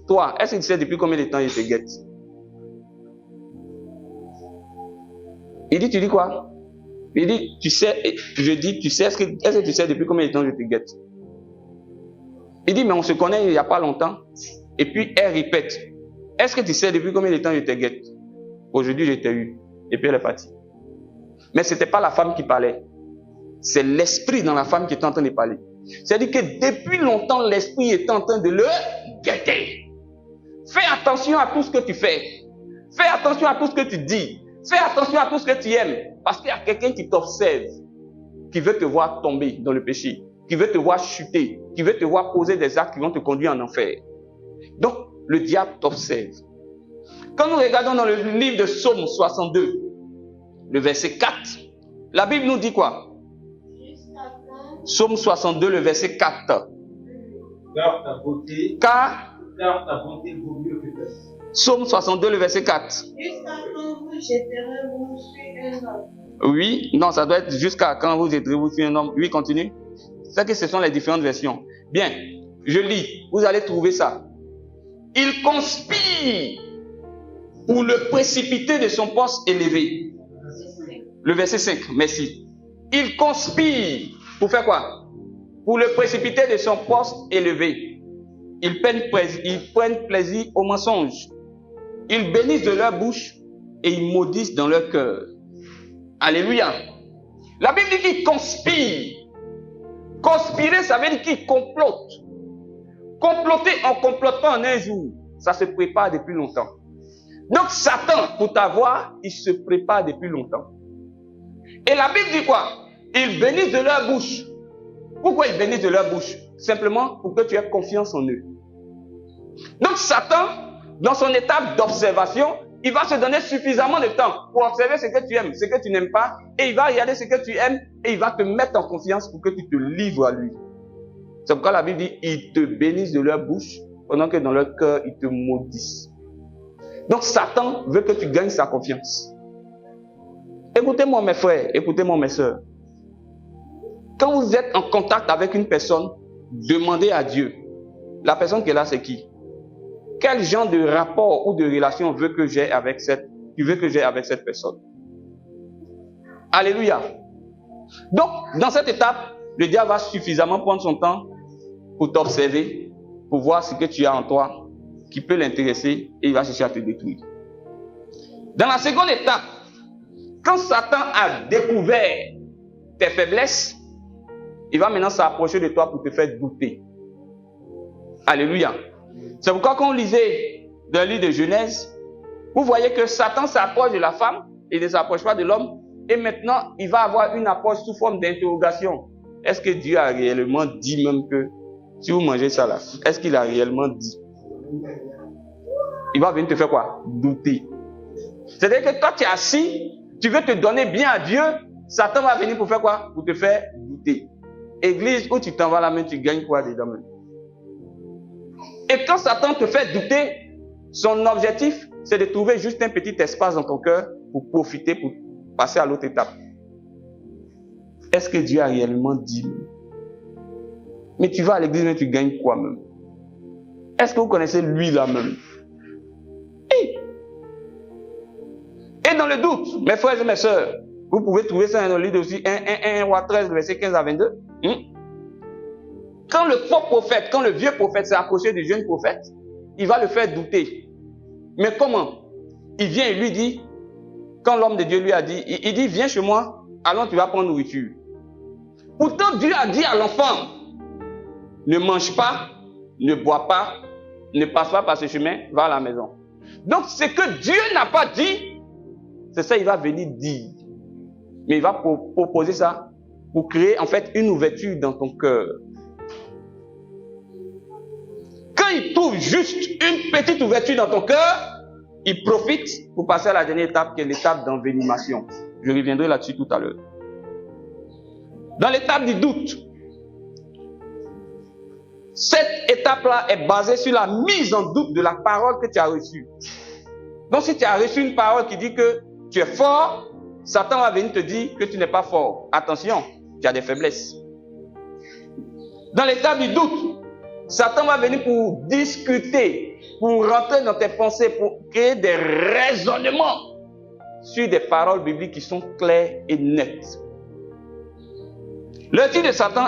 [SPEAKER 1] Toi, est-ce que tu sais depuis combien de temps il te guette? Il dit, tu dis quoi? Il dit, tu sais, je dis, tu sais, est-ce que tu sais depuis combien de temps je te guette? Il dit, mais on se connaît il n'y a pas longtemps. Et puis elle répète, est-ce que tu sais depuis combien de temps je te guette? Aujourd'hui, je t'ai eu. Et puis elle est partie. Mais ce n'était pas la femme qui parlait. C'est l'esprit dans la femme qui était en train de parler. C'est-à-dire que depuis longtemps, l'esprit était en train de le guetter. Fais attention à tout ce que tu fais. Fais attention à tout ce que tu dis. Fais attention à tout ce que tu aimes. Parce qu'il y a quelqu'un qui t'observe, qui veut te voir tomber dans le péché, qui veut te voir chuter, qui veut te voir poser des actes qui vont te conduire en enfer. Donc, le diable t'observe. Quand nous regardons dans le livre de Psaume 62, le verset 4, la Bible nous dit quoi? Psaume 62, le verset 4.
[SPEAKER 3] Car ta bonté vaut mieux que tout.
[SPEAKER 1] Psaume 62, le verset 4.
[SPEAKER 2] Jusqu'à quand vous jetterez-vous sur un homme?
[SPEAKER 1] Oui, non, ça doit être jusqu'à quand vous jetterez-vous sur un homme. Oui, continue. C'est que ce sont les différentes versions. Bien, je lis, vous allez trouver ça. Il conspire pour le précipiter de son poste élevé. Le verset 5, merci. Il conspire pour faire quoi? Pour le précipiter de son poste élevé. Ils prennent plaisir au mensonge. Ils bénissent de leur bouche et ils maudissent dans leur cœur. Alléluia. La Bible dit qu'ils conspirent. Conspirer, ça veut dire qu'ils complotent. Comploter, on ne complote pas en un jour. Ça se prépare depuis longtemps. Donc Satan, pour t'avoir, il se prépare depuis longtemps. Et la Bible dit quoi? Ils bénissent de leur bouche. Pourquoi ils bénissent de leur bouche? Simplement pour que tu aies confiance en eux. Donc Satan, dans son étape d'observation, il va se donner suffisamment de temps pour observer ce que tu aimes, ce que tu n'aimes pas, et il va regarder ce que tu aimes, et il va te mettre en confiance pour que tu te livres à lui. C'est pourquoi la Bible dit, ils te bénissent de leur bouche, pendant que dans leur cœur, ils te maudissent. Donc Satan veut que tu gagnes sa confiance. Écoutez-moi mes frères, écoutez-moi mes sœurs. Quand vous êtes en contact avec une personne, demandez à Dieu, la personne qui est là, c'est qui? Quel genre de rapport ou de relation tu veux que j'ai avec cette personne? Alléluia. Donc, dans cette étape, le diable va suffisamment prendre son temps pour t'observer, pour voir ce que tu as en toi, qui peut l'intéresser, et il va chercher à te détruire. Dans la seconde étape, quand Satan a découvert tes faiblesses, il va maintenant s'approcher de toi pour te faire douter. Alléluia. C'est pourquoi quand on lisait dans le livre de Genèse, vous voyez que Satan s'approche de la femme, il ne s'approche pas de l'homme, et maintenant il va avoir une approche sous forme d'interrogation. Est-ce que Dieu a réellement dit même que si vous mangez ça là, est-ce qu'il a réellement dit? Il va venir te faire quoi? Douter. C'est-à-dire que toi tu es assis, tu veux te donner bien à Dieu, Satan va venir pour faire quoi? Pour te faire douter. Église où tu t'envoies la main, tu gagnes quoi dedans même? Et quand Satan te fait douter, son objectif, c'est de trouver juste un petit espace dans ton cœur pour profiter, pour passer à l'autre étape. Est-ce que Dieu a réellement dit? Mais tu vas à l'église, mais tu gagnes quoi même? Est-ce que vous connaissez lui là même? Et dans le doute, mes frères et mes sœurs, vous pouvez trouver ça dans le livre aussi, 1 Roi 13, verset 15 à 22. Quand le faux prophète, quand le vieux prophète s'est approché du jeune prophète, il va le faire douter. Mais comment? Il vient et lui dit, quand l'homme de Dieu lui a dit, il dit, viens chez moi, allons, tu vas prendre nourriture. Pourtant, Dieu a dit à l'enfant, ne mange pas, ne bois pas, ne passe pas par ce chemin, va à la maison. Donc, ce que Dieu n'a pas dit, c'est ça qu'il va venir dire. Mais il va proposer ça pour créer en fait une ouverture dans ton cœur. Quand il trouve juste une petite ouverture dans ton cœur, il profite pour passer à la dernière étape qui est l'étape d'envenimation. Je reviendrai là-dessus tout à l'heure. Dans l'étape du doute, cette étape-là est basée sur la mise en doute de la parole que tu as reçue. Donc si tu as reçu une parole qui dit que tu es fort, Satan va venir te dire que tu n'es pas fort. Attention, tu as des faiblesses. Dans l'étape du doute, Satan va venir pour discuter, pour rentrer dans tes pensées, pour créer des raisonnements sur des paroles bibliques qui sont claires et nettes. L'objectif de Satan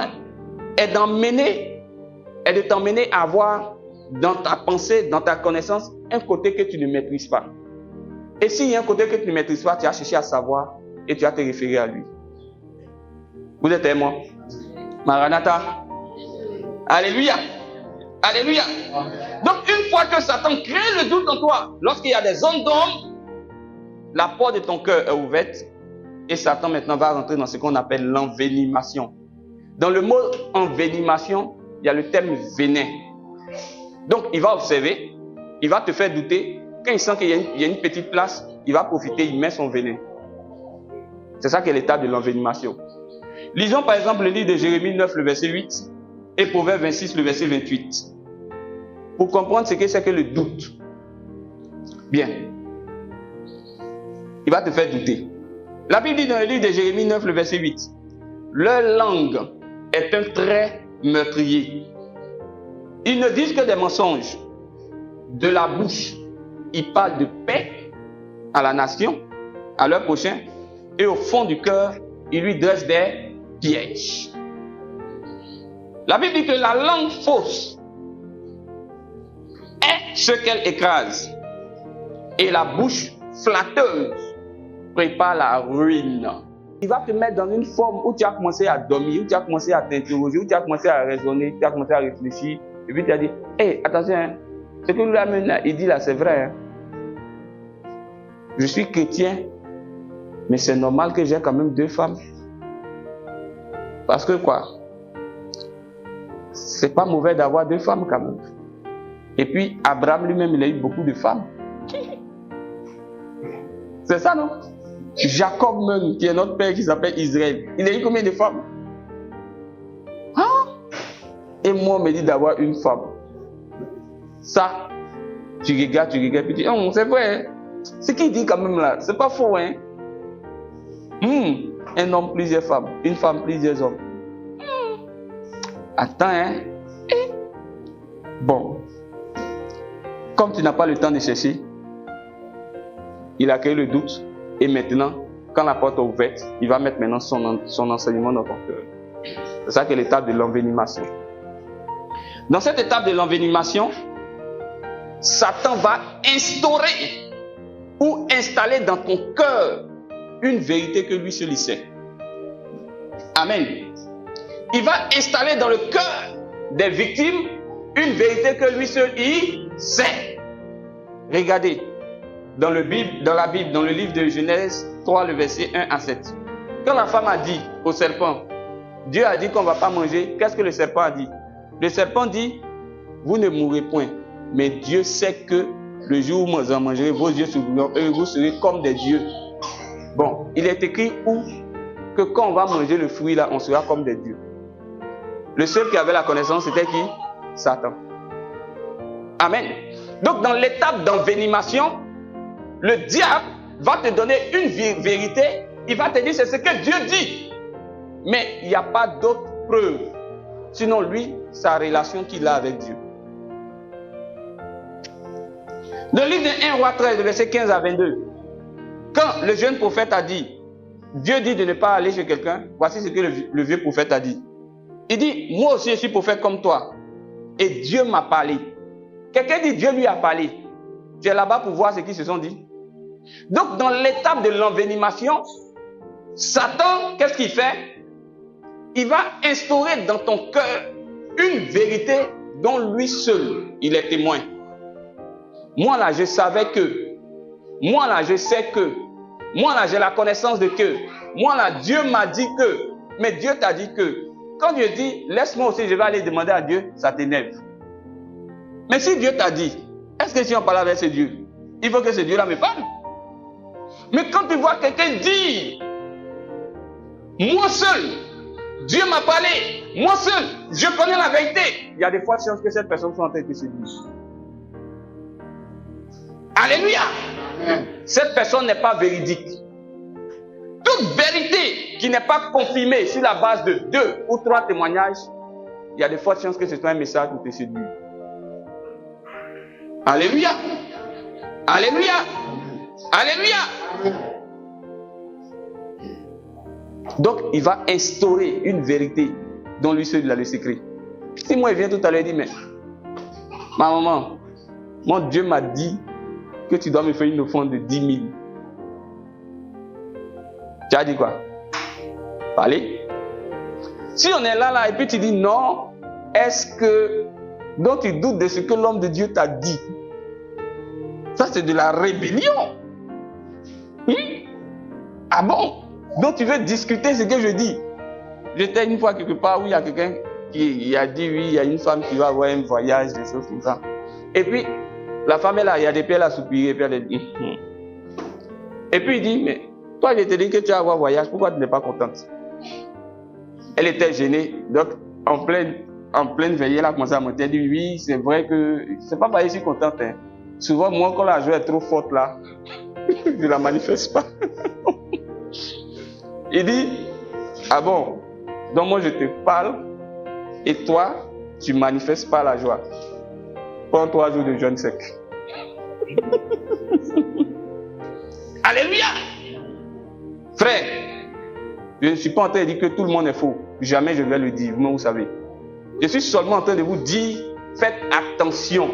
[SPEAKER 1] est de t'emmener à avoir dans ta pensée, dans ta connaissance, un côté que tu ne maîtrises pas. Et s'il y a un côté que tu ne maîtrises pas, tu vas chercher à savoir et tu vas te référer à lui. Vous êtes avec moi? Maranatha. Alléluia. Alléluia. Donc une fois que Satan crée le doute en toi, lorsqu'il y a des zones d'ombre, la porte de ton cœur est ouverte et Satan maintenant va rentrer dans ce qu'on appelle l'envenimation. Dans le mot envenimation, il y a le terme venin. Donc il va observer, il va te faire douter. Quand il sent qu'il y a une petite place, il va profiter, il met son venin. C'est ça qui est l'étape de l'envenimation. Lisons par exemple le livre de Jérémie 9, le verset 8 et Proverbe 26, le verset 28. Pour comprendre ce que c'est que le doute. Bien. Il va te faire douter. La Bible dit dans le livre de Jérémie 9, le verset 8. Leur langue est un trait meurtrier. Ils ne disent que des mensonges. De la bouche, ils parlent de paix à la nation, à leur prochain, et au fond du cœur, ils lui dressent des pièges. La Bible dit que la langue fausse est ce qu'elle écrase, et la bouche flatteuse prépare la ruine. Il va te mettre dans une forme où tu as commencé à dormir, où tu as commencé à t'interroger, où tu as commencé à raisonner, tu as commencé à réfléchir, et puis tu as dit, hey, attention, hein, ce que lui il dit là, c'est vrai. Hein. Je suis chrétien, mais c'est normal que j'ai quand même 2 femmes. Parce que quoi? C'est pas mauvais d'avoir 2 femmes quand même. Et puis, Abraham lui-même, il a eu beaucoup de femmes. C'est ça, non? Jacob même, qui est notre père, qui s'appelle Israël, il a eu combien de femmes? Hein? Et moi, on me dit d'avoir une femme. Ça, tu regardes, puis tu dis, oh, c'est vrai. Hein? Ce qu'il dit quand même là, c'est pas faux, hein? Un homme, plusieurs femmes. Une femme, plusieurs hommes. Attends, hein? Bon. Comme tu n'as pas le temps de chercher, il a créé le doute. Et maintenant, quand la porte est ouverte, il va mettre maintenant son enseignement dans ton cœur. C'est ça qui est l'étape de l'envenimation. Dans cette étape de l'envenimation, Satan va instaurer ou installer dans ton cœur une vérité que lui seul il sait. Amen. Il va installer dans le cœur des victimes une vérité que lui seul il sait. Regardez, dans la Bible, dans le livre de Genèse 3, le verset 1 à 7. Quand la femme a dit au serpent, Dieu a dit qu'on ne va pas manger, qu'est-ce que le serpent a dit? Le serpent dit, vous ne mourrez point, mais Dieu sait que le jour où vous en mangerez, vos yeux s'ouvriront et vous serez comme des dieux. Bon, il est écrit où que quand on va manger le fruit là, on sera comme des dieux. Le seul qui avait la connaissance, c'était qui? Satan. Amen. Donc dans l'étape d'envenimation, le diable va te donner une vérité. Il va te dire c'est ce que Dieu dit. Mais il n'y a pas d'autre preuve. Sinon lui, sa relation qu'il a avec Dieu. Dans le livre de 1 Roi 13, verset 15 à 22. Quand le jeune prophète a dit, Dieu dit de ne pas aller chez quelqu'un, voici ce que le vieux prophète a dit. Il dit, moi aussi je suis prophète comme toi. Et Dieu m'a parlé. Quelqu'un dit, Dieu lui a parlé. Tu es là-bas pour voir ce qu'ils se sont dit. Donc dans l'étape de l'envenimation, Satan, qu'est-ce qu'il fait? Il va instaurer dans ton cœur une vérité dont lui seul, il est témoin. Moi là, je savais que. Moi là, je sais que. Moi là, j'ai la connaissance de que. Moi là, Dieu m'a dit que. Mais Dieu t'a dit que. Quand Dieu dit, laisse-moi aussi, je vais aller demander à Dieu, ça t'énerve. Mais si Dieu t'a dit, est-ce que si on parle avec ce Dieu, il faut que ce Dieu-là me parle? Mais quand tu vois quelqu'un dire, moi seul, Dieu m'a parlé, moi seul, je connais la vérité, il y a des fois de chance que cette personne soit en train de se dire. Alléluia. Cette personne n'est pas véridique. Toute vérité qui n'est pas confirmée sur la base de 2 ou 3 témoignages, il y a des fortes chances que ce soit un message pour te séduire. Alléluia. Alléluia. Alléluia. Donc, il va instaurer une vérité dont lui seul a le secret. Si moi, il vient tout à l'heure et dit, mais ma maman, mon Dieu m'a dit que tu dois me faire une offrande de 10 000. Tu as dit quoi? Allez. Si on est là, et puis tu dis non, est-ce que... Donc tu doutes de ce que l'homme de Dieu t'a dit. Ça, c'est de la rébellion. Ah bon? Donc tu veux discuter ce que je dis. J'étais une fois quelque part où il y a quelqu'un qui a dit oui, il y a une femme qui va avoir un voyage, des choses comme ça. Et puis, la femme est là, il y a des pieds à soupirer, et puis elle a dit... Et puis il dit, mais toi, je te dis que tu vas avoir un voyage, pourquoi tu n'es pas contente? Elle était gênée, donc en pleine veillée, elle a commencé à monter. Elle dit, oui, c'est vrai que... C'est pas parce que je suis contente. Hein. Souvent, moi, quand la joie est trop forte là, je ne la manifeste pas. Il dit, ah bon, donc moi je te parle, et toi, tu ne manifestes pas la joie. Prends 3 jours de jeûne sec. Alléluia! Frère, je ne suis pas en train de dire que tout le monde est faux. Jamais je vais le dire, vous savez. Je suis seulement en train de vous dire, faites attention.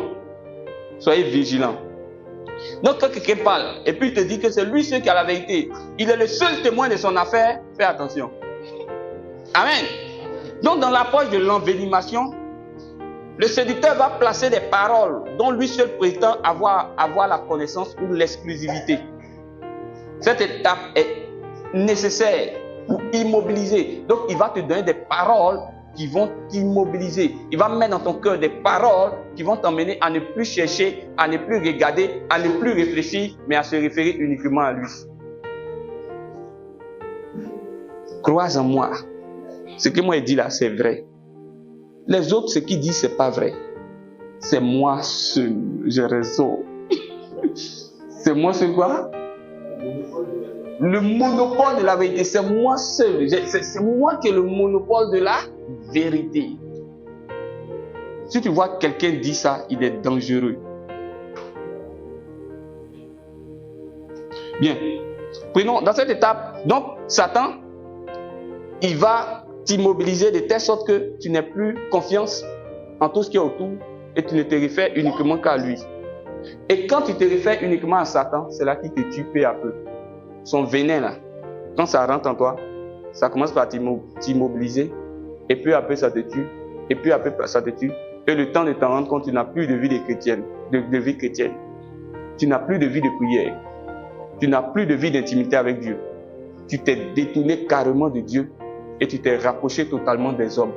[SPEAKER 1] Soyez vigilants. Donc quand quelqu'un parle, et puis il te dit que c'est lui seul qui a la vérité, il est le seul témoin de son affaire, fais attention. Amen. Donc dans l'approche de l'envenimation, le séducteur va placer des paroles dont lui seul prétend avoir la connaissance ou l'exclusivité. Cette étape est nécessaire pour immobiliser. Donc il va te donner des paroles qui vont t'immobiliser. Il va mettre dans ton cœur des paroles qui vont t'emmener à ne plus chercher, à ne plus regarder, à ne plus réfléchir, mais à se référer uniquement à lui. Crois en moi. Ce que moi je dis là, c'est vrai. Les autres, ce qu'ils disent, c'est pas vrai. C'est moi seul. J'ai raison. C'est moi seul quoi? Le monopole de la vérité, c'est moi seul. C'est moi qui ai le monopole de la vérité. Si tu vois quelqu'un dire ça, il est dangereux. Bien. Prenons dans cette étape, donc Satan, il va t'immobiliser de telle sorte que tu n'aies plus confiance en tout ce qui est autour et tu ne te réfères uniquement qu'à lui. Et quand tu te réfères uniquement à Satan, c'est là qu'il te tue peu à peu. Son venin là, quand ça rentre en toi, ça commence par t'immobiliser et peu à peu ça te tue et peu à peu ça te tue. Et le temps de t'en rendre compte, tu n'as plus de vie chrétienne, de vie chrétienne. Tu n'as plus de vie de prière. Tu n'as plus de vie d'intimité avec Dieu. Tu t'es détourné carrément de Dieu et tu t'es rapproché totalement des hommes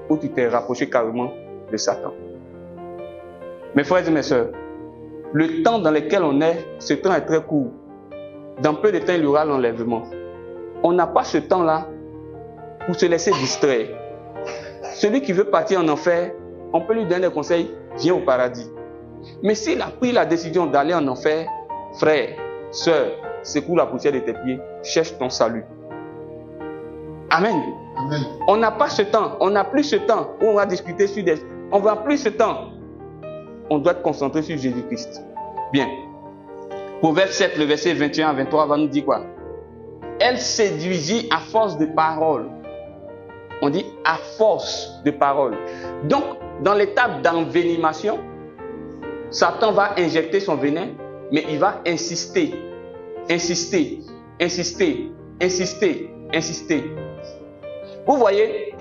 [SPEAKER 1] ou tu t'es rapproché carrément de Satan. Mes frères et mes sœurs, le temps dans lequel on est, ce temps est très court. Dans peu de temps, il y aura l'enlèvement. On n'a pas ce temps-là pour se laisser distraire. Celui qui veut partir en enfer, on peut lui donner des conseils, viens au paradis. Mais s'il a pris la décision d'aller en enfer, frère, sœur, secoue la poussière de tes pieds, cherche ton salut. Amen. Amen. On n'a pas ce temps, on n'a plus ce temps où on va discuter sur des... On n'a plus ce temps. On doit être concentré sur Jésus-Christ. Bien. Proverbe 7, le verset 21 à 23 va nous dire quoi? Elle séduisit à force de paroles. On dit à force de paroles. Donc, dans l'étape d'envenimation, Satan va injecter son venin, mais il va insister, insister, insister, insister, insister. Vous voyez,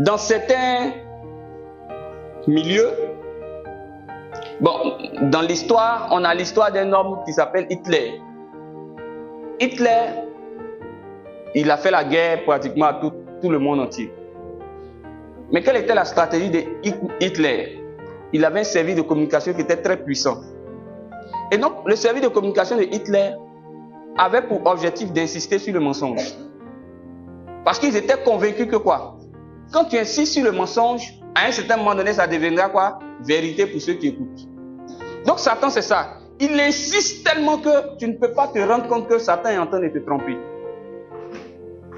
[SPEAKER 1] dans certains milieux, bon, dans l'histoire, on a l'histoire d'un homme qui s'appelle Hitler. Hitler, il a fait la guerre pratiquement à tout le monde entier. Mais quelle était la stratégie de Hitler? Il avait un service de communication qui était très puissant. Et donc, le service de communication de Hitler avait pour objectif d'insister sur le mensonge. Parce qu'ils étaient convaincus que quoi? Quand tu insistes sur le mensonge, à un certain moment donné, ça deviendra quoi? Vérité pour ceux qui écoutent. Donc Satan, c'est ça. Il insiste tellement que tu ne peux pas te rendre compte que Satan est en train de te tromper.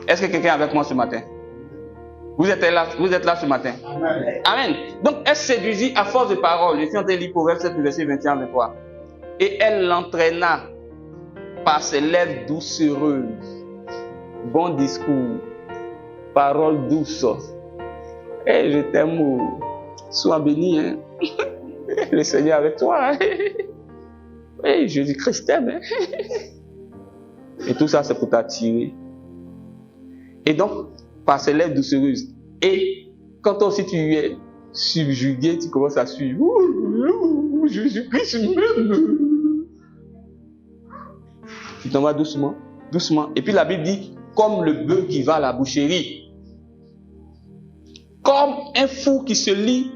[SPEAKER 1] Est-ce que quelqu'un est avec moi ce matin? Vous êtes là ce matin. Amen. Amen. Donc elle séduisit à force de paroles. Je suis en train de lire Proverbe 7, verset 21 à 23. Et elle l'entraîna par ses lèvres doucereuses. bon discours, paroles douces. Et je t'aime, sois béni. Hein? Le Seigneur avec toi. Hein? Oui, Jésus-Christ t'aime. Hein? Et tout ça, c'est pour t'attirer. Et donc, par ces lèvres doucereuses. Et quand toi aussi tu es subjugué, tu commences à suivre. Jésus-Christ m'aime. Tu t'en vas doucement, doucement. Et puis la Bible dit, comme le bœuf qui va à la boucherie. Comme un fou qui se lie,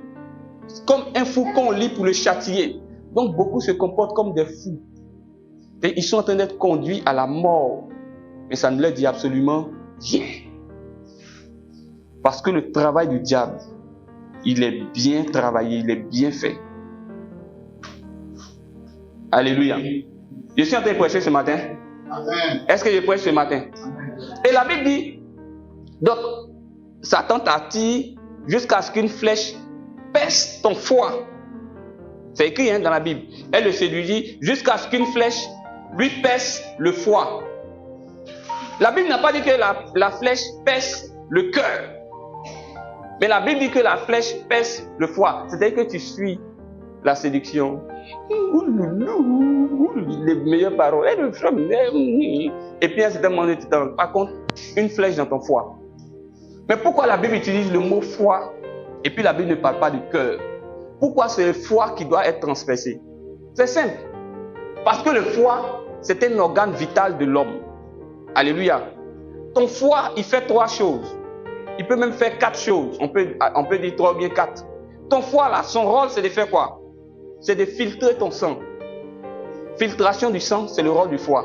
[SPEAKER 1] comme un fou qu'on lie pour le châtier. Donc beaucoup se comportent comme des fous. Et ils sont en train d'être conduits à la mort. Mais ça ne leur dit absolument rien. Parce que le travail du diable, il est bien travaillé, il est bien fait. Alléluia. Je suis en train de prêcher ce matin. Amen. Est-ce que je prêche ce matin? Amen. Et la Bible dit, donc, Satan t'attire jusqu'à ce qu'une flèche perce ton foie. C'est écrit dans la Bible. Elle le séduit jusqu'à ce qu'une flèche lui perce le foie. La Bible n'a pas dit que la flèche perce le cœur. Mais la Bible dit que la flèche perce le foie. C'est-à-dire que tu suis la séduction. Les meilleures paroles. Et puis à un certain moment, tu t'en rends pas compte, une flèche dans ton foie. Mais pourquoi la Bible utilise le mot foie et puis la Bible ne parle pas du cœur? Pourquoi c'est le foie qui doit être transpercé? C'est simple. Parce que le foie, c'est un organe vital de l'homme. Alléluia. Ton foie, il fait 3 choses. Il peut même faire 4 choses. On peut dire 3 ou bien 4. Ton foie, là, son rôle, c'est de faire quoi? C'est de filtrer ton sang. Filtration du sang, c'est le rôle du foie.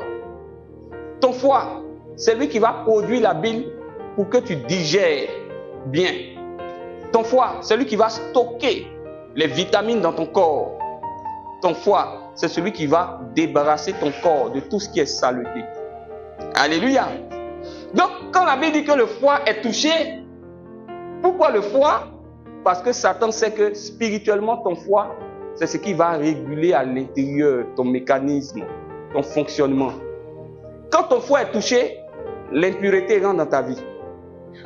[SPEAKER 1] Ton foie, c'est lui qui va produire la bile pour que tu digères bien. Ton foie, c'est lui qui va stocker les vitamines dans ton corps. Ton foie, c'est celui qui va débarrasser ton corps de tout ce qui est saleté. Alléluia. Donc, quand la Bible dit que le foie est touché, pourquoi le foie? Parce que Satan sait que spirituellement, ton foie, c'est ce qui va réguler à l'intérieur ton mécanisme, ton fonctionnement. Quand ton foie est touché, l'impureté rentre dans ta vie.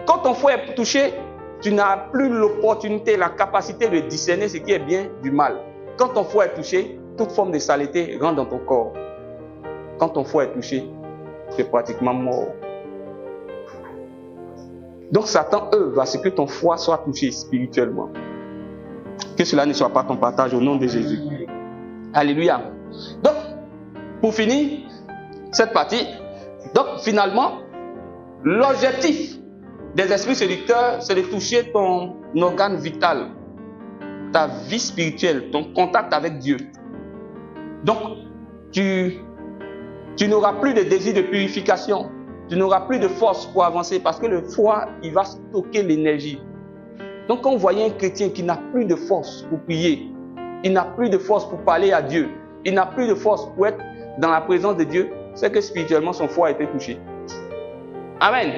[SPEAKER 1] Quand ton foie est touché, tu n'as plus l'opportunité, la capacité de discerner ce qui est bien du mal. Quand ton foie est touché, toute forme de saleté rentre dans ton corps. Quand ton foie est touché, tu es pratiquement mort. Donc Satan œuvre à ce que ton foie soit touché spirituellement. Que cela ne soit pas ton partage au nom de Jésus. Alléluia. Donc, pour finir cette partie, donc finalement, l'objectif des esprits séducteurs, c'est de toucher ton organe vital, ta vie spirituelle, ton contact avec Dieu. Donc, tu n'auras plus de désir de purification, tu n'auras plus de force pour avancer parce que le foie, il va stocker l'énergie. Donc, quand vous voyez un chrétien qui n'a plus de force pour prier, il n'a plus de force pour parler à Dieu, il n'a plus de force pour être dans la présence de Dieu, c'est que spirituellement, son foie a été touché. Amen.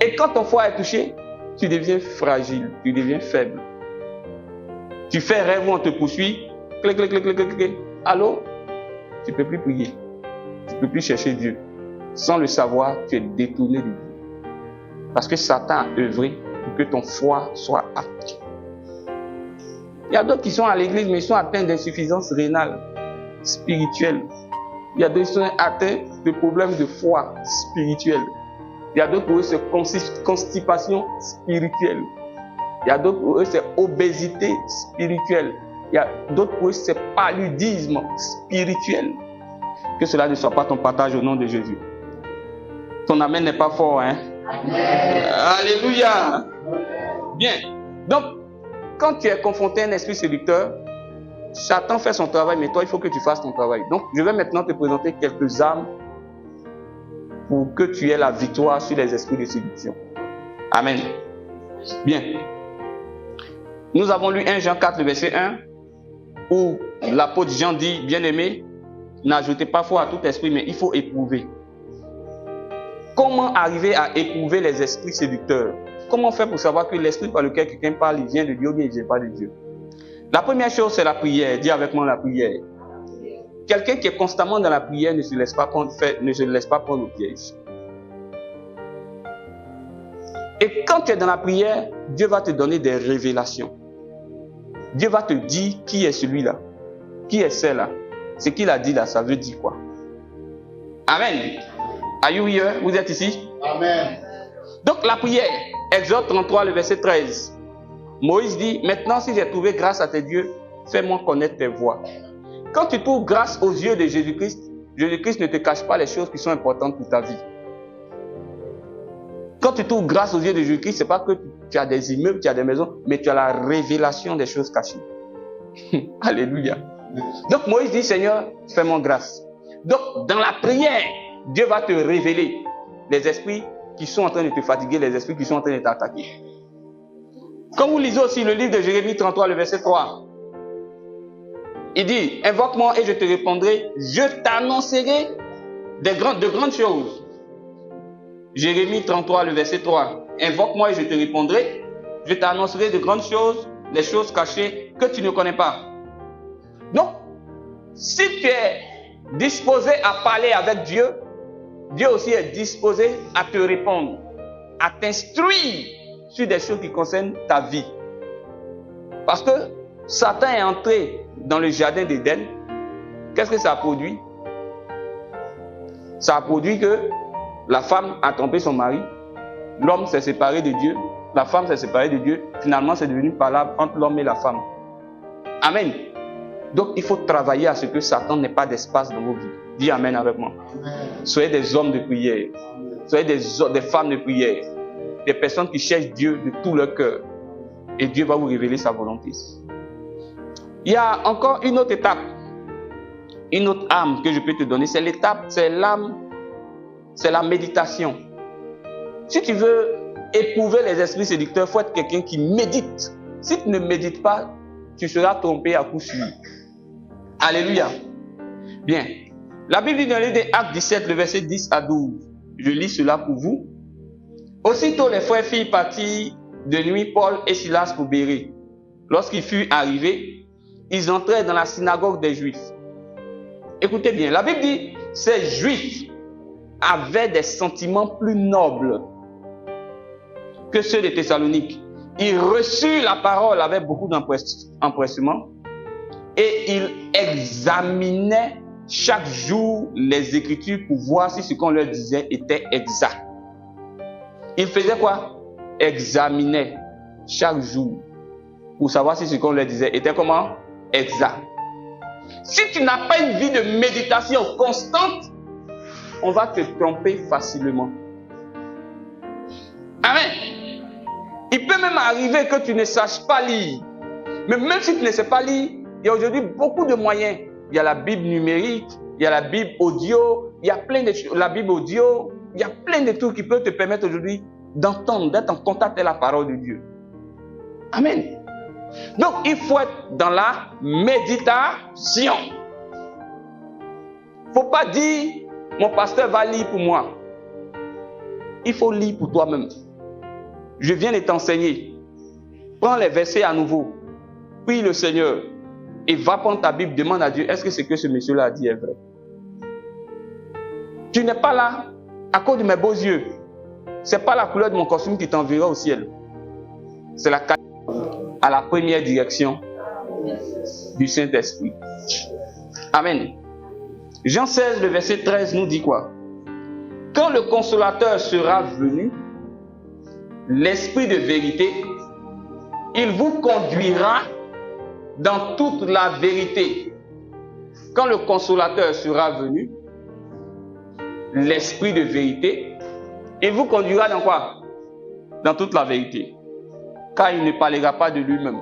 [SPEAKER 1] Et quand ton foie est touché, tu deviens fragile, tu deviens faible. Tu fais rêve où on te poursuit, clic, clic, clic, clic, clic, clic. Allô? Tu ne peux plus prier. Tu ne peux plus chercher Dieu. Sans le savoir, tu es détourné de Dieu. Parce que Satan a œuvré pour que ton foie soit apte. Il y a d'autres qui sont à l'église, mais ils sont atteints d'insuffisance rénale, spirituelle. Il y a d'autres qui sont atteints de problèmes de foie spirituel. Il y a d'autres pour eux, c'est constipation spirituelle. Il y a d'autres pour eux, c'est obésité spirituelle. Il y a d'autres pour eux, c'est paludisme spirituel. Que cela ne soit pas ton partage au nom de Jésus. Ton amen n'est pas fort, hein? Amen. Alléluia. Bien. Donc, quand tu es confronté à un esprit séducteur, Satan fait son travail, mais toi, il faut que tu fasses ton travail. Donc, je vais maintenant te présenter quelques armes pour que tu aies la victoire sur les esprits de séduction. Amen. Bien. Nous avons lu 1 Jean 4, le verset 1, où l'apôtre Jean dit, bien-aimé, n'ajoutez pas foi à tout esprit, mais il faut éprouver. Comment arriver à éprouver les esprits séducteurs? Comment faire pour savoir que l'esprit par lequel quelqu'un parle, il vient de Dieu ou bien il ne vient pas de Dieu? La première chose, c'est la prière. Dis avec moi la prière. Quelqu'un qui est constamment dans la prière ne se laisse pas prendre au piège. Et quand tu es dans la prière, Dieu va te donner des révélations. Dieu va te dire qui est celui-là, qui est celle-là. Ce qu'il a dit là, ça veut dire quoi? Amen. Are you here? Vous êtes ici?
[SPEAKER 3] Amen.
[SPEAKER 1] Donc la prière, Exode 33, le verset 13. Moïse dit, maintenant si j'ai trouvé grâce à tes dieux, fais-moi connaître tes voies. Quand tu trouves grâce aux yeux de Jésus-Christ, Jésus-Christ ne te cache pas les choses qui sont importantes pour ta vie. Quand tu trouves grâce aux yeux de Jésus-Christ, ce n'est pas que tu as des immeubles, tu as des maisons, mais tu as la révélation des choses cachées. Alléluia. Donc Moïse dit, Seigneur, fais-moi grâce. Donc dans la prière, Dieu va te révéler les esprits qui sont en train de te fatiguer, les esprits qui sont en train de t'attaquer. Comme vous lisez aussi le livre de Jérémie 33, le verset 3, il dit, invoque-moi et je te répondrai, je t'annoncerai de grandes choses. Jérémie 33, le verset 3, invoque-moi et je te répondrai, je t'annoncerai de grandes choses, les choses cachées que tu ne connais pas. Donc, si tu es disposé à parler avec Dieu, Dieu aussi est disposé à te répondre, à t'instruire sur des choses qui concernent ta vie. Parce que Satan est entré dans le jardin d'Éden. Qu'est-ce que ça a produit? Ça a produit que la femme a trompé son mari, l'homme s'est séparé de Dieu, la femme s'est séparée de Dieu, finalement c'est devenu parlable entre l'homme et la femme. Amen. Donc il faut travailler à ce que Satan n'ait pas d'espace dans vos vies. Dis Amen avec moi. Amen. Soyez des hommes de prière, soyez des femmes de prière, des personnes qui cherchent Dieu de tout leur cœur. Et Dieu va vous révéler sa volonté. Il y a encore une autre étape, une autre âme que je peux te donner. C'est l'étape, c'est l'âme, c'est la méditation. Si tu veux éprouver les esprits séducteurs, il faut être quelqu'un qui médite. Si tu ne médites pas, tu seras trompé à coup sûr. Alléluia. Bien. La Bible dit dans le livre des Actes 17, le verset 10 à 12. Je lis cela pour vous. Aussitôt les frères filles partirent de nuit Paul et Silas pour Bérée. Lorsqu'ils furent arrivés, ils entrèrent dans la synagogue des Juifs. Écoutez bien, la Bible dit, ces Juifs avaient des sentiments plus nobles que ceux de Thessalonique. Ils reçurent la parole avec beaucoup d'empressement et ils examinaient chaque jour les Écritures pour voir si ce qu'on leur disait était exact. Ils faisaient quoi? Examinaient chaque jour pour savoir si ce qu'on leur disait était comment? Exact. Si tu n'as pas une vie de méditation constante, on va te tromper facilement. Amen. Il peut même arriver que tu ne saches pas lire. Mais même si tu ne sais pas lire, il y a aujourd'hui beaucoup de moyens. Il y a la Bible numérique, il y a la Bible audio, il y a plein de choses. La Bible audio, il y a plein de trucs qui peuvent te permettre aujourd'hui d'entendre, d'être en contact avec la parole de Dieu. Amen. Donc, il faut être dans la méditation. Il ne faut pas dire, mon pasteur va lire pour moi. Il faut lire pour toi-même. Je viens de t'enseigner. Prends les versets à nouveau. Prie le Seigneur. Et va prendre ta Bible, demande à Dieu, est-ce que ce que ce monsieur-là a dit est vrai? Tu n'es pas là à cause de mes beaux yeux. Ce n'est pas la couleur de mon costume qui t'enverra au ciel. C'est la qualité à la première direction du Saint-Esprit. Amen. Jean 16, le verset 13 nous dit quoi? Quand le consolateur sera venu, l'Esprit de vérité, il vous conduira dans toute la vérité. Quand le consolateur sera venu, l'Esprit de vérité, il vous conduira dans quoi? Dans toute la vérité. Car il ne parlera pas de lui-même.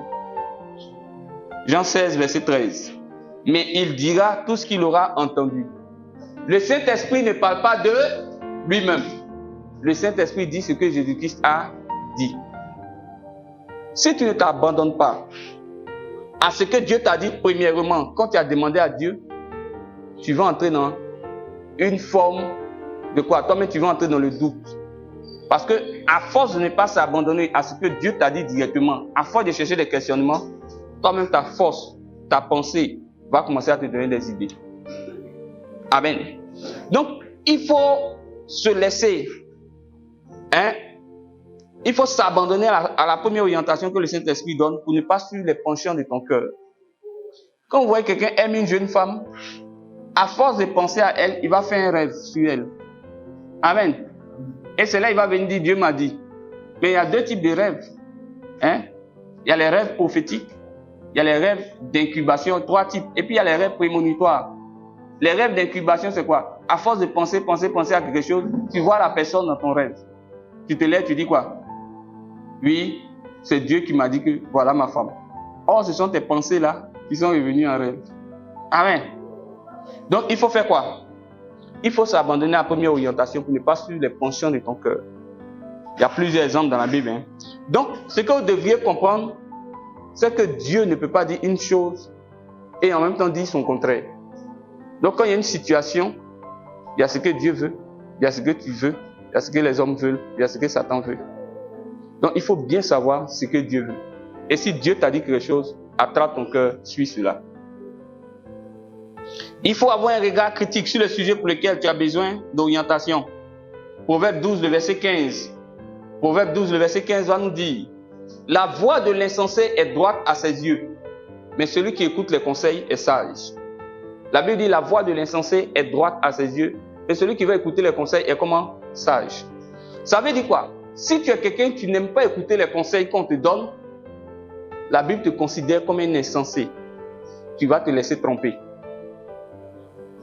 [SPEAKER 1] Jean 16, verset 13. Mais il dira tout ce qu'il aura entendu. Le Saint-Esprit ne parle pas de lui-même. Le Saint-Esprit dit ce que Jésus-Christ a dit. Si tu ne t'abandonnes pas à ce que Dieu t'a dit premièrement, quand tu as demandé à Dieu, tu vas entrer dans une forme de quoi? Toi-même, tu vas entrer dans le doute. Parce que à force de ne pas s'abandonner à ce que Dieu t'a dit directement, à force de chercher des questionnements, toi-même, ta force, ta pensée va commencer à te donner des idées. Amen. Donc, il faut se laisser Il faut s'abandonner à la première orientation que le Saint-Esprit donne pour ne pas suivre les penchants de ton cœur. Quand vous voyez quelqu'un aime une jeune femme, à force de penser à elle, il va faire un rêve sur elle. Amen. Et c'est là il va venir dire, Dieu m'a dit. Mais il y a deux types de rêves. Hein? Il y a les rêves prophétiques, il y a les rêves d'incubation, trois types. Et puis il y a les rêves prémonitoires. Les rêves d'incubation, c'est quoi? À force de penser à quelque chose, tu vois la personne dans ton rêve. Tu te lèves, tu dis quoi? Oui, c'est Dieu qui m'a dit que voilà ma femme. Or, ce sont tes pensées là qui sont revenues en rêve. Amen. Donc, il faut faire quoi? Il faut s'abandonner à la première orientation pour ne pas suivre les penchants de ton cœur. Il y a plusieurs exemples dans la Bible. Hein. Donc, ce que vous devriez comprendre, c'est que Dieu ne peut pas dire une chose et en même temps dire son contraire. Donc, quand il y a une situation, il y a ce que Dieu veut, il y a ce que tu veux, il y a ce que les hommes veulent, il y a ce que Satan veut. Donc, il faut bien savoir ce que Dieu veut. Et si Dieu t'a dit quelque chose, attrape ton cœur, suis cela. Il faut avoir un regard critique sur le sujet pour lequel tu as besoin d'orientation. Proverbe 12, le verset 15. Proverbe 12, le verset 15 va nous dire: la voix de l'insensé est droite à ses yeux, mais celui qui écoute les conseils est sage. La Bible dit: la voix de l'insensé est droite à ses yeux, et celui qui va écouter les conseils est comment? Sage. Ça veut dire quoi? Si tu es quelqu'un qui n'aime pas écouter les conseils qu'on te donne, la Bible te considère comme un insensé. Tu vas te laisser tromper.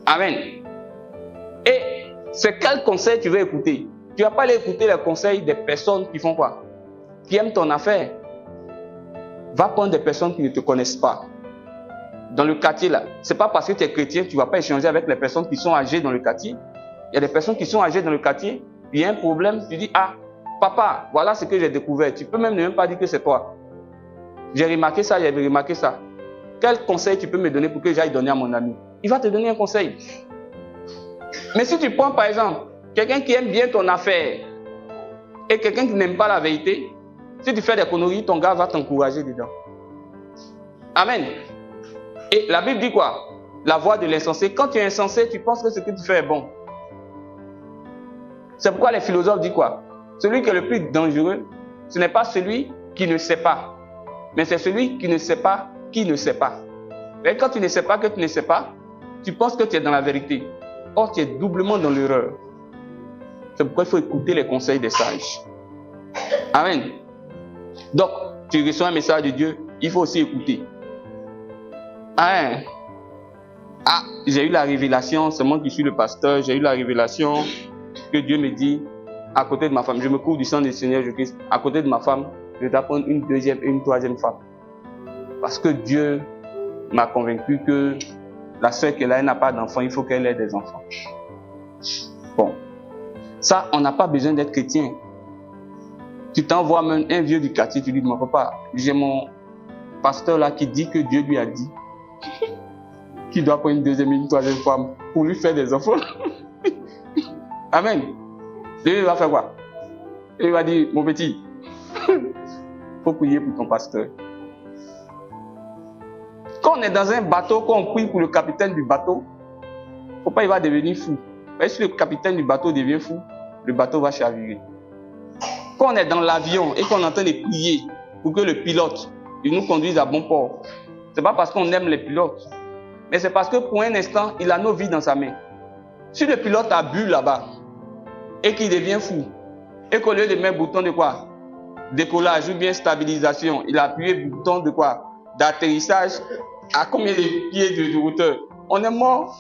[SPEAKER 1] Amen. Et c'est quel conseil tu veux écouter? Tu ne vas pas aller écouter les conseils des personnes qui font quoi? Qui aiment ton affaire. Va prendre des personnes qui ne te connaissent pas. Dans le quartier là, ce n'est pas parce que tu es chrétien que tu ne vas pas échanger avec les personnes qui sont âgées dans le quartier. Il y a des personnes qui sont âgées dans le quartier, il y a un problème, tu dis: ah, papa, voilà ce que j'ai découvert. Tu peux même ne pas dire que c'est toi. J'ai remarqué ça, j'avais remarqué ça. Quel conseil tu peux me donner pour que j'aille donner à mon ami? Il va te donner un conseil. Mais si tu prends par exemple quelqu'un qui aime bien ton affaire et quelqu'un qui n'aime pas la vérité, si tu fais des conneries, ton gars va t'encourager dedans. Amen. Et la Bible dit quoi? La voix de l'insensé. Quand tu es insensé, tu penses que ce que tu fais est bon. C'est pourquoi les philosophes disent quoi? Celui qui est le plus dangereux, ce n'est pas celui qui ne sait pas, mais c'est celui qui ne sait pas qui ne sait pas. Et quand tu ne sais pas que tu ne sais pas, tu penses que tu es dans la vérité. Or, tu es doublement dans l'erreur. C'est pourquoi il faut écouter les conseils des sages. Amen. Donc, tu reçois un message de Dieu, il faut aussi écouter. Amen. Ah, j'ai eu la révélation, c'est moi qui suis le pasteur, j'ai eu la révélation que Dieu me dit, à côté de ma femme, je me couvre du sang du Seigneur Jésus-Christ, à côté de ma femme, je dois prendre une deuxième et une troisième femme. Parce que Dieu m'a convaincu que la soeur qu'elle a, elle n'a pas d'enfants, il faut qu'elle ait des enfants. Bon. Ça, on n'a pas besoin d'être chrétien. Tu t'envoies même un vieux du quartier, tu dis: mon papa, j'ai mon pasteur là qui dit que Dieu lui a dit qu'il doit prendre une deuxième et une troisième femme pour lui faire des enfants. Amen. Dieu va faire quoi? Il va dire: mon petit, faut prier pour ton pasteur. Quand on est dans un bateau, quand on prie pour le capitaine du bateau, faut pas, il va devenir fou. Mais si le capitaine du bateau devient fou, le bateau va chavirer. Quand on est dans l'avion et qu'on est en train de prier pour que le pilote il nous conduise à bon port, c'est pas parce qu'on aime les pilotes, mais c'est parce que pour un instant, il a nos vies dans sa main. Si le pilote a bu là-bas et qu'il devient fou, et qu'au lieu de mettre le bouton de quoi? Décollage ou bien stabilisation, il a appuyé le bouton de quoi? D'atterrissage à combien de pieds de hauteur? On est mort.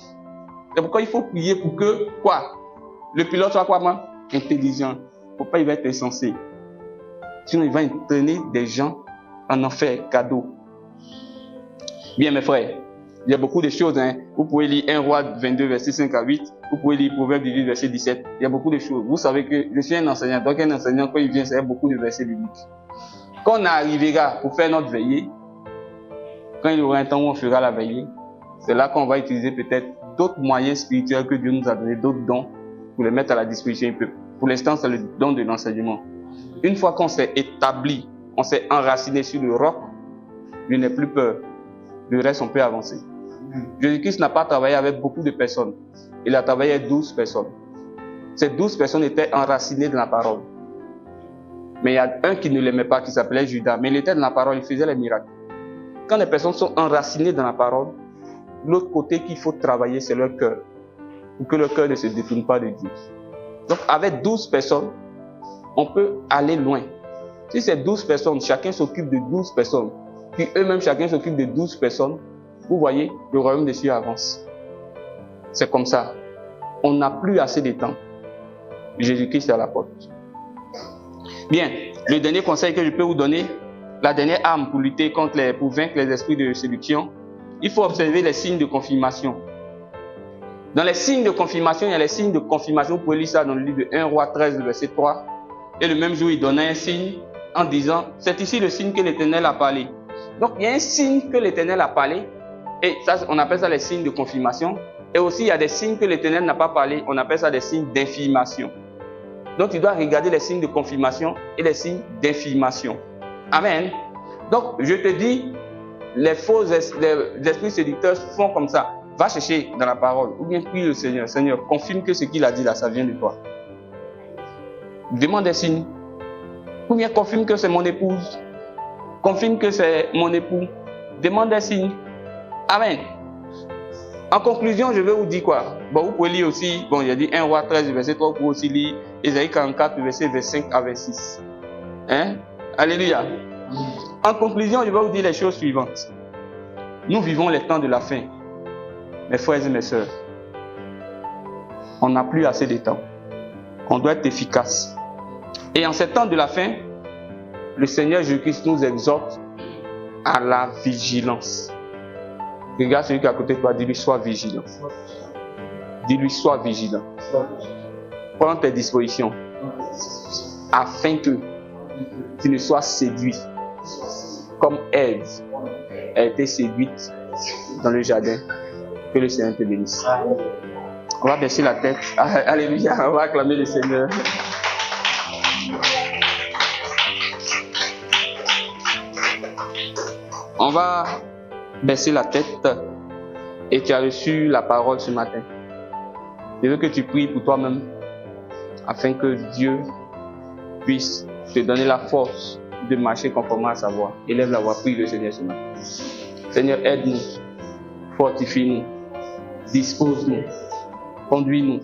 [SPEAKER 1] C'est pourquoi il faut prier pour que quoi? Le pilote soit quoi, moi? Intelligent. Faut pas, il va être insensé. Sinon, il va entraîner des gens en enfer, cadeau. Bien, mes frères, il y a beaucoup de choses. Hein. Vous pouvez lire 1 Roi 22, verset 5 à 8. Vous pouvez lire Proverbe 18, verset 17. Il y a beaucoup de choses. Vous savez que je suis un enseignant. Donc, un enseignant, quand il vient, c'est beaucoup de versets bibliques. Quand on arrivera pour faire notre veillée, quand il y aura un temps où on fera la veillée, c'est là qu'on va utiliser peut-être d'autres moyens spirituels que Dieu nous a donné, d'autres dons, pour les mettre à la disposition du peuple. Pour l'instant, c'est le don de l'enseignement. Une fois qu'on s'est établi, on s'est enraciné sur le roc, je n'ai plus peur. Le reste, on peut avancer. Jésus-Christ n'a pas travaillé avec beaucoup de personnes. Il a travaillé avec 12 personnes. Ces 12 personnes étaient enracinées dans la parole. Mais il y a un qui ne l'aimait pas, qui s'appelait Judas. Mais il était dans la parole, il faisait les miracles. Quand les personnes sont enracinées dans la parole, l'autre côté qu'il faut travailler, c'est leur cœur. Pour que leur cœur ne se détourne pas de Dieu. Donc, avec 12 personnes, on peut aller loin. Si c'est 12 personnes, chacun s'occupe de 12 personnes, puis eux-mêmes, chacun s'occupe de 12 personnes, vous voyez, le royaume des cieux avance. C'est comme ça. On n'a plus assez de temps. Jésus-Christ est à la porte. Bien, le dernier conseil que je peux vous donner, la dernière arme pour lutter pour vaincre les esprits de séduction, il faut observer les signes de confirmation. Dans les signes de confirmation, il y a les signes de confirmation. Vous pouvez lire ça dans le livre de 1 Roi 13, verset 3. Et le même jour, il donnait un signe en disant, c'est ici le signe que l'Éternel a parlé. Donc, il y a un signe que l'Éternel a parlé. Et ça, on appelle ça les signes de confirmation. Et aussi, il y a des signes que l'Éternel n'a pas parlé. On appelle ça des signes d'infirmation. Donc, tu dois regarder les signes de confirmation et les signes d'infirmation. Amen. Donc, je te dis, les faux esprits séducteurs font comme ça. Va chercher dans la parole. Ou bien prie le Seigneur. Seigneur, confirme que ce qu'il a dit là, ça vient de toi. Demande des signes. Ou bien confirme que c'est mon épouse. Confirme que c'est mon époux. Demande des signes. Amen. En conclusion, je vais vous dire quoi? Bon, vous pouvez lire aussi, bon, il a dit 1 Roi 13, verset 3, vous pouvez aussi lire Ésaïe 44, verset 25 à 26. Hein? Alléluia. En conclusion, je vais vous dire les choses suivantes. Nous vivons les temps de la fin. Mes frères et mes sœurs, on n'a plus assez de temps. On doit être efficace. Et en ces temps de la fin, le Seigneur Jésus-Christ nous exhorte à la vigilance. Regarde celui qui est à côté de toi, dis-lui, sois vigilant. Dis-lui, sois vigilant. Prends tes dispositions afin que tu ne sois séduit comme Ève a été séduite dans le jardin. Que le Seigneur te bénisse. On va baisser la tête. Alléluia, on va acclamer le Seigneur. On va baisser la tête et tu as reçu la parole ce matin. Je veux que tu pries pour toi-même afin que Dieu puisse te donner la force de marcher conformément à sa voix. Élève la voix, prie le Seigneur ce matin. Seigneur, aide-nous, fortifie-nous, dispose-nous, conduis-nous